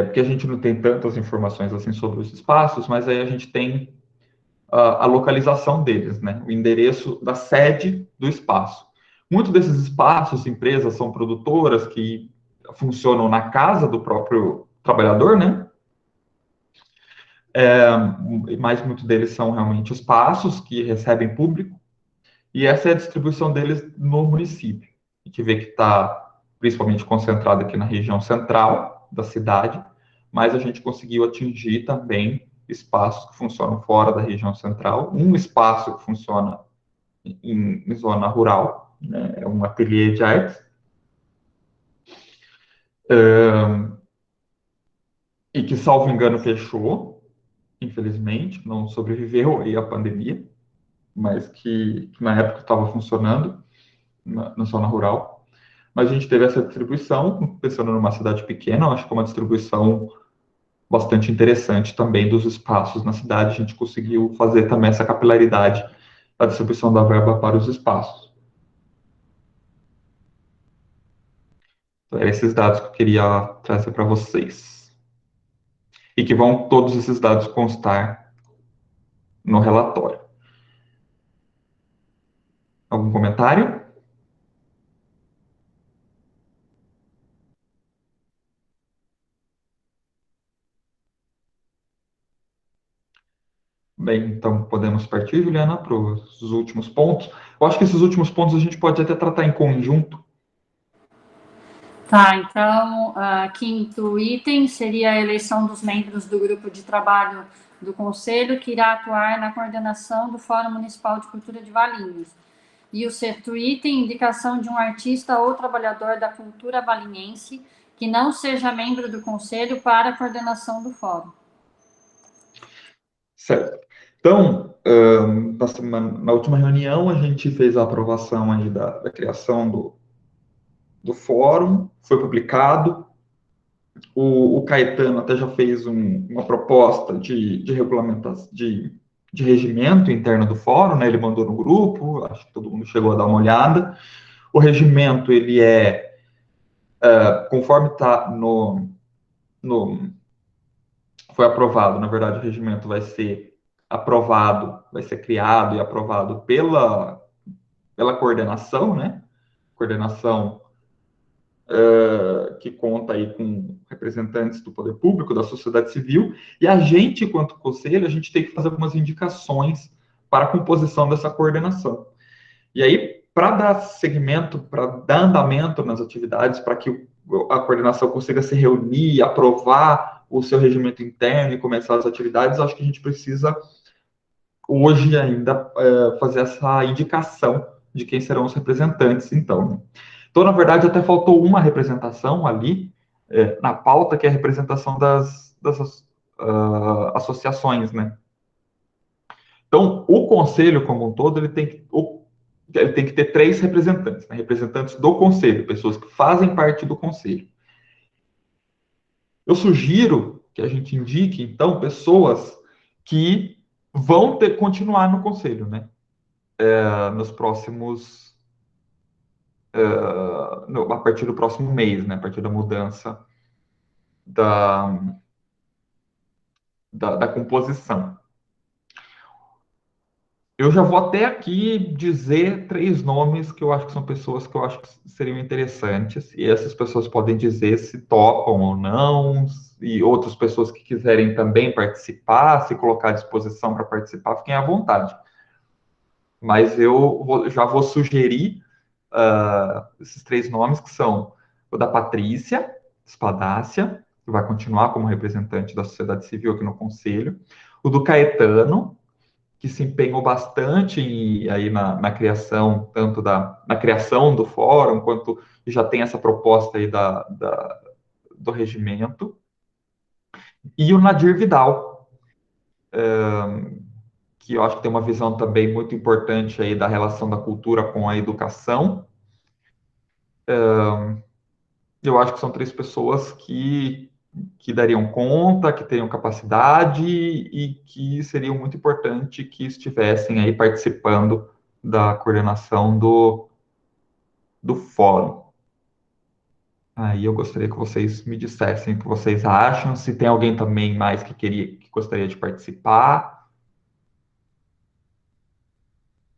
porque a gente não tem tantas informações assim sobre os espaços, mas aí a gente tem a localização deles, né? O endereço da sede do espaço. Muitos desses espaços, empresas, são produtoras que funcionam na casa do próprio trabalhador, né? Mas muitos deles são realmente espaços que recebem público, e essa é a distribuição deles no município. A gente vê que está principalmente concentrado aqui na região central da cidade, mas a gente conseguiu atingir também espaços que funcionam fora da região central, um espaço que funciona em zona rural, né? É um ateliê de artes, e que, salvo engano, fechou, infelizmente, não sobreviveu aí à pandemia, mas que na época estava funcionando na zona rural. Mas a gente teve essa distribuição, pensando numa cidade pequena, eu acho que é uma distribuição bastante interessante também dos espaços na cidade. A gente conseguiu fazer também essa capilaridade da distribuição da verba para os espaços. Então, eram esses dados que eu queria trazer para vocês. E que vão todos esses dados constar no relatório. Algum comentário? Bem, então podemos partir, Juliana, para os últimos pontos. Eu acho que esses últimos pontos a gente pode até tratar em conjunto. Tá, então, quinto item seria a eleição dos membros do grupo de trabalho do Conselho, que irá atuar na coordenação do Fórum Municipal de Cultura de Valinhos. E o sexto item, indicação de um artista ou trabalhador da cultura valinhense que não seja membro do Conselho para a coordenação do Fórum. Certo. Então, na última reunião, a gente fez a aprovação aí da criação do fórum, foi publicado. O Caetano até já fez uma proposta de regulamentação, de regimento interno do fórum, né? Ele mandou no grupo, acho que todo mundo chegou a dar uma olhada. O regimento, ele conforme está foi aprovado, na verdade, o regimento vai ser aprovado, vai ser criado e aprovado pela coordenação, né? Coordenação que conta aí com representantes do poder público, da sociedade civil, e a gente, enquanto conselho, a gente tem que fazer algumas indicações para a composição dessa coordenação. E aí, para dar seguimento, para dar andamento nas atividades, para que a coordenação consiga se reunir, aprovar o seu regimento interno e começar as atividades, acho que a gente precisa, hoje ainda, fazer essa indicação de quem serão os representantes, então. Então, na verdade, até faltou uma representação ali, na pauta, que é a representação das associações, né? Então, o conselho como um todo, ele tem que ter 3 representantes, né? Representantes do conselho, pessoas que fazem parte do conselho. Eu sugiro que a gente indique, então, pessoas que vão continuar no conselho, né? Nos próximos... a partir do próximo mês, né? A partir da mudança da composição. Eu já vou até aqui dizer 3 nomes que eu acho que são pessoas que eu acho que seriam interessantes, e essas pessoas podem dizer se topam ou não, e outras pessoas que quiserem também participar, se colocar à disposição para participar, fiquem à vontade. Mas eu já vou sugerir esses 3 nomes, que são o da Patrícia Espadácia, que vai continuar como representante da sociedade civil aqui no Conselho, o do Caetano, que se empenhou bastante aí na criação, tanto na criação do fórum, quanto já tem essa proposta aí do regimento, e o Nadir Vidal, que eu acho que tem uma visão também muito importante aí da relação da cultura com a educação. Eu acho que são 3 pessoas que dariam conta, que teriam capacidade e que seriam muito importante que estivessem aí participando da coordenação do fórum. Aí eu gostaria que vocês me dissessem o que vocês acham, se tem alguém também mais que gostaria de participar.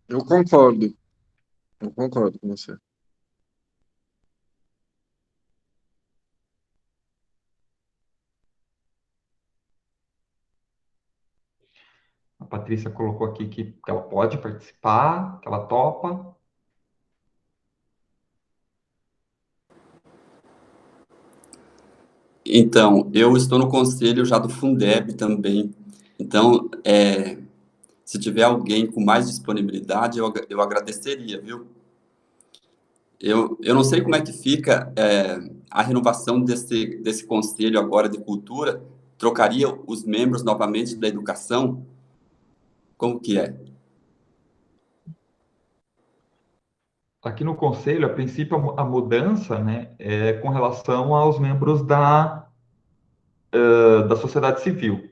Eu concordo. Eu concordo com você. A Patrícia colocou aqui que ela pode participar, que ela topa. Então, eu estou no conselho já do Fundeb também. Então, se tiver alguém com mais disponibilidade, eu agradeceria, viu? Eu não sei como é que fica a renovação desse conselho agora de cultura. Trocaria os membros novamente da educação? Como que é? Aqui no conselho, a princípio, a mudança, né, é com relação aos membros da sociedade civil.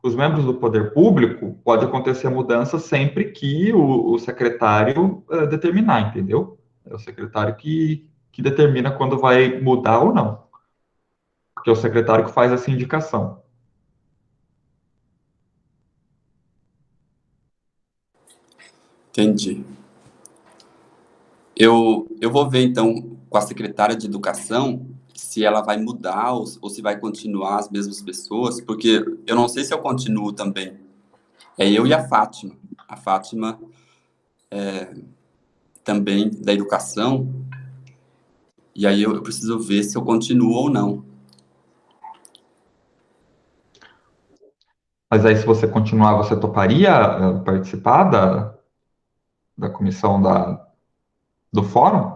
Os membros do poder público, pode acontecer a mudança sempre que o secretário determinar, entendeu? É o secretário que determina quando vai mudar ou não, porque é o secretário que faz essa indicação. Entendi. Eu vou ver, então, com a secretária de Educação, se ela vai mudar ou se vai continuar as mesmas pessoas, porque eu não sei se eu continuo também. É eu e a Fátima. A Fátima também da Educação, e aí eu preciso ver se eu continuo ou não. Mas aí, se você continuar, você toparia participar da comissão do fórum?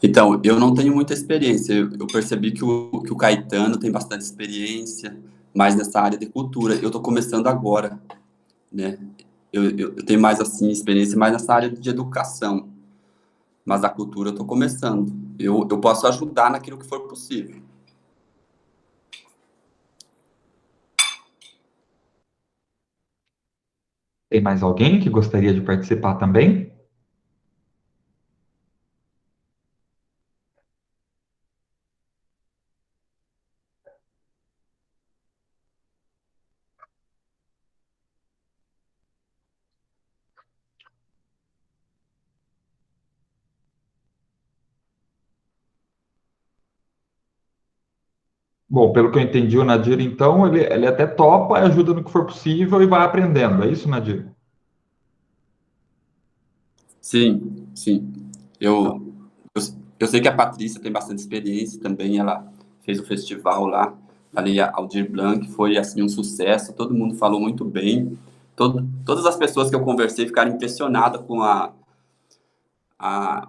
Então, eu não tenho muita experiência. Eu percebi que o Caetano tem bastante experiência, mais nessa área de cultura. Eu estou começando agora, né? Eu tenho mais, assim, experiência mais nessa área de educação, mas a cultura eu estou começando. Eu posso ajudar naquilo que for possível. Tem mais alguém que gostaria de participar também? Bom, pelo que eu entendi, o Nadir, então, ele até topa, ajuda no que for possível e vai aprendendo. É isso, Nadir? Sim, sim. Eu, eu, eu sei que a Patrícia tem bastante experiência também. Ela fez o festival lá, ali, Aldir Blanc, foi, assim, um sucesso. Todo mundo falou muito bem. Todas as pessoas que eu conversei ficaram impressionadas com a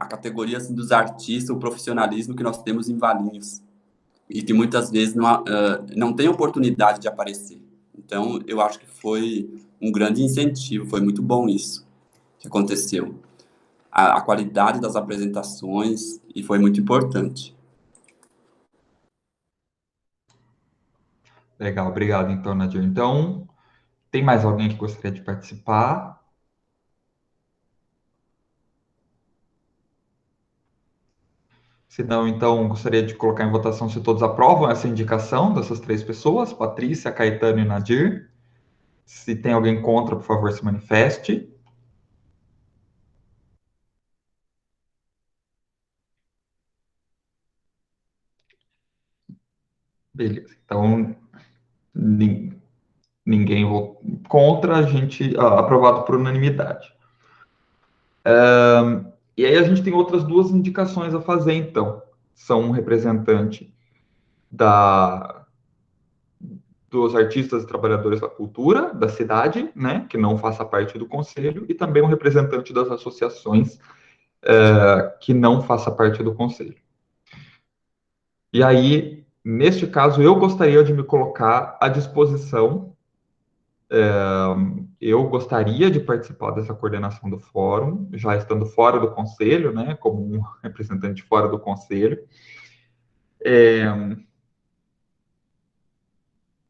categoria assim, dos artistas, o profissionalismo que nós temos em Valinhos. E que muitas vezes não tem oportunidade de aparecer. Então, eu acho que foi um grande incentivo, foi muito bom isso que aconteceu. A qualidade das apresentações, e foi muito importante. Legal, obrigado, então, Nadir. Então, tem mais alguém que gostaria de participar? Se não, então, gostaria de colocar em votação se todos aprovam essa indicação dessas três pessoas, Patrícia, Caetano e Nadir. Se tem alguém contra, por favor, se manifeste. Beleza. Então, ninguém votou contra, a gente aprovado por unanimidade. E aí a gente tem outras duas indicações a fazer, então. São um representante da, dos artistas e trabalhadores da cultura da cidade, né, que não faça parte do conselho, e também um representante das associações que não faça parte do conselho. E aí, neste caso, eu gostaria de me colocar à disposição. Eu gostaria de participar dessa coordenação do fórum, já estando fora do conselho, né, como um representante fora do conselho.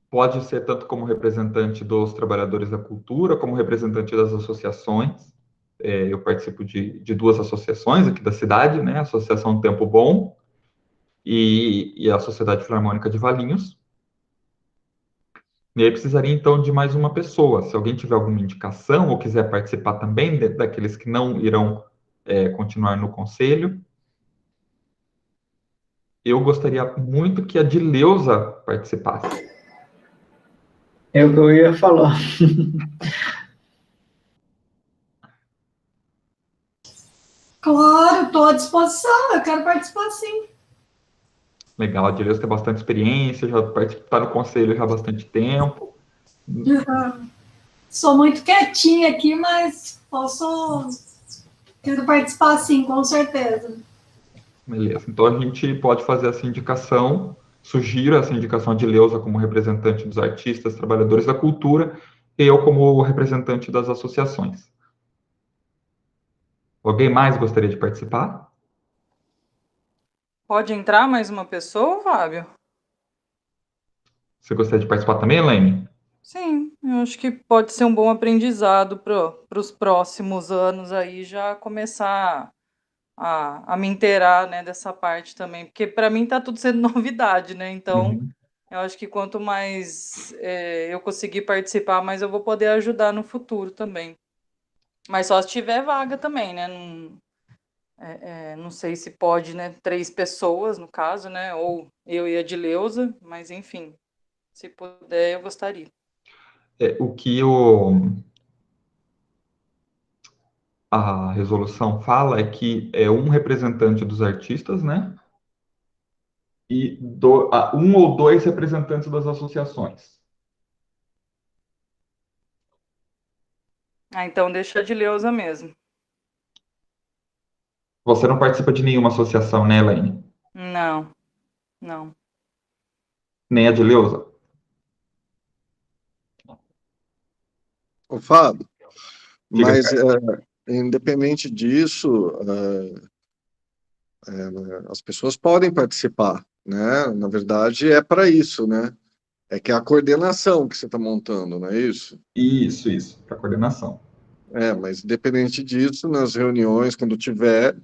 Pode ser tanto como representante dos trabalhadores da cultura, como representante das associações. Eu participo de duas associações aqui da cidade, né, a Associação Tempo Bom e a Sociedade Filarmônica de Valinhos. E aí precisaria, então, de mais uma pessoa. Se alguém tiver alguma indicação ou quiser participar também, daqueles que não irão continuar no conselho. Eu gostaria muito que a Dileuza participasse. É o que eu ia falar. Claro, estou à disposição, eu quero participar sim. Legal, a Dileuza tem bastante experiência, já está no conselho já há bastante tempo. Sou muito quietinha aqui, mas quero participar sim, com certeza. Beleza, então a gente pode fazer essa indicação, sugiro essa indicação de Dileuza como representante dos artistas, trabalhadores da cultura, e eu como representante das associações. Alguém mais gostaria de participar? Pode entrar mais uma pessoa, Fábio? Você gostaria de participar também, Elaine? Sim, eu acho que pode ser um bom aprendizado para os próximos anos aí, já começar a me inteirar, né, dessa parte também, porque para mim está tudo sendo novidade, né? Então, eu acho que quanto mais eu conseguir participar, mais eu vou poder ajudar no futuro também. Mas só se tiver vaga também, né? Não sei se pode, né? 3 pessoas, no caso, né? Ou eu e a Dileuza, mas enfim, se puder, eu gostaria. O que a resolução fala é que é um representante dos artistas, né? E um ou dois representantes das associações. Ah, então deixa a Dileuza mesmo. Você não participa de nenhuma associação, né, Elaine? Não, não. Nem a Dileuza? Ô, Fábio, Diga, mas cara. independente disso, as pessoas podem participar, né? Na verdade, é para isso, né? É que é a coordenação que você está montando, não é isso? Isso, para coordenação. Mas independente disso, nas reuniões, quando tiver,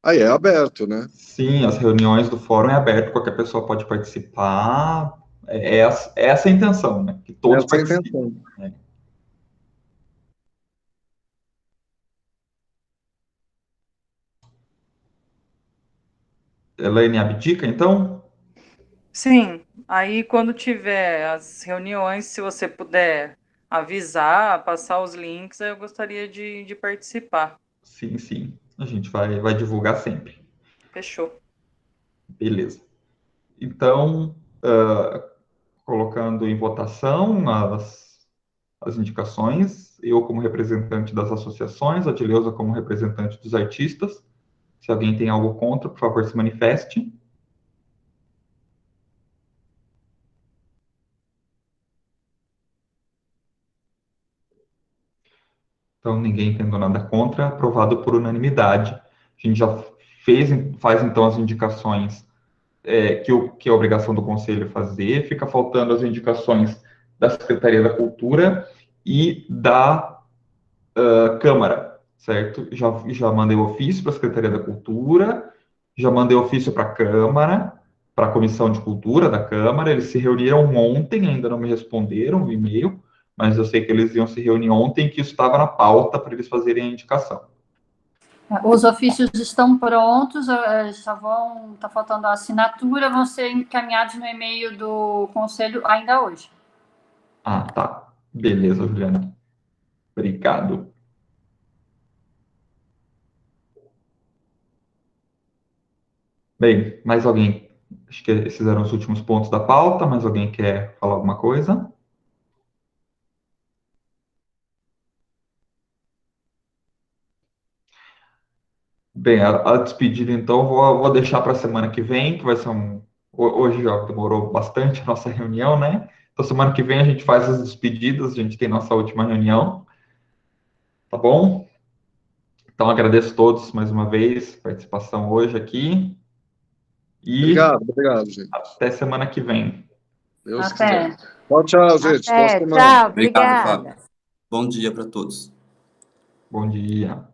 aí é aberto, né? Sim, as reuniões do fórum é aberto, qualquer pessoa pode participar. Essa é a intenção, né? Que todos Essa é a participem. intenção. Né? Elaine abdica, então? Sim, aí quando tiver as reuniões, se você puder avisar, passar os links, eu gostaria de participar. Sim. A gente vai divulgar sempre. Fechou. Beleza. Então, colocando em votação as indicações, eu como representante das associações, a Dileuza como representante dos artistas. Se alguém tem algo contra, por favor, se manifeste. Então, ninguém tendo nada contra, aprovado por unanimidade. A gente já faz então as indicações que é a obrigação do Conselho fazer, fica faltando as indicações da Secretaria da Cultura e da Câmara, certo? Já mandei ofício para a Secretaria da Cultura, já mandei ofício para a Câmara, para a Comissão de Cultura da Câmara, eles se reuniram ontem, ainda não me responderam o e-mail, mas eu sei que eles iam se reunir ontem e que isso estava na pauta para eles fazerem a indicação. Os ofícios estão prontos, está faltando a assinatura, vão ser encaminhados no e-mail do Conselho ainda hoje. Ah, tá. Beleza, Juliana. Obrigado. Bem, mais alguém? Acho que esses eram os últimos pontos da pauta. Mais alguém quer falar alguma coisa? Bem, a despedida, então, vou deixar para a semana que vem, que vai ser Hoje já demorou bastante a nossa reunião, né? Então, semana que vem a gente faz as despedidas, a gente tem nossa última reunião. Tá bom? Então, agradeço a todos mais uma vez a participação hoje aqui. E Obrigado, gente. até semana que vem. Deus Até. quiser. Tchau, gente. Boa semana. Tchau, Obrigado, obrigada. Fábio. Bom dia para todos. Bom dia.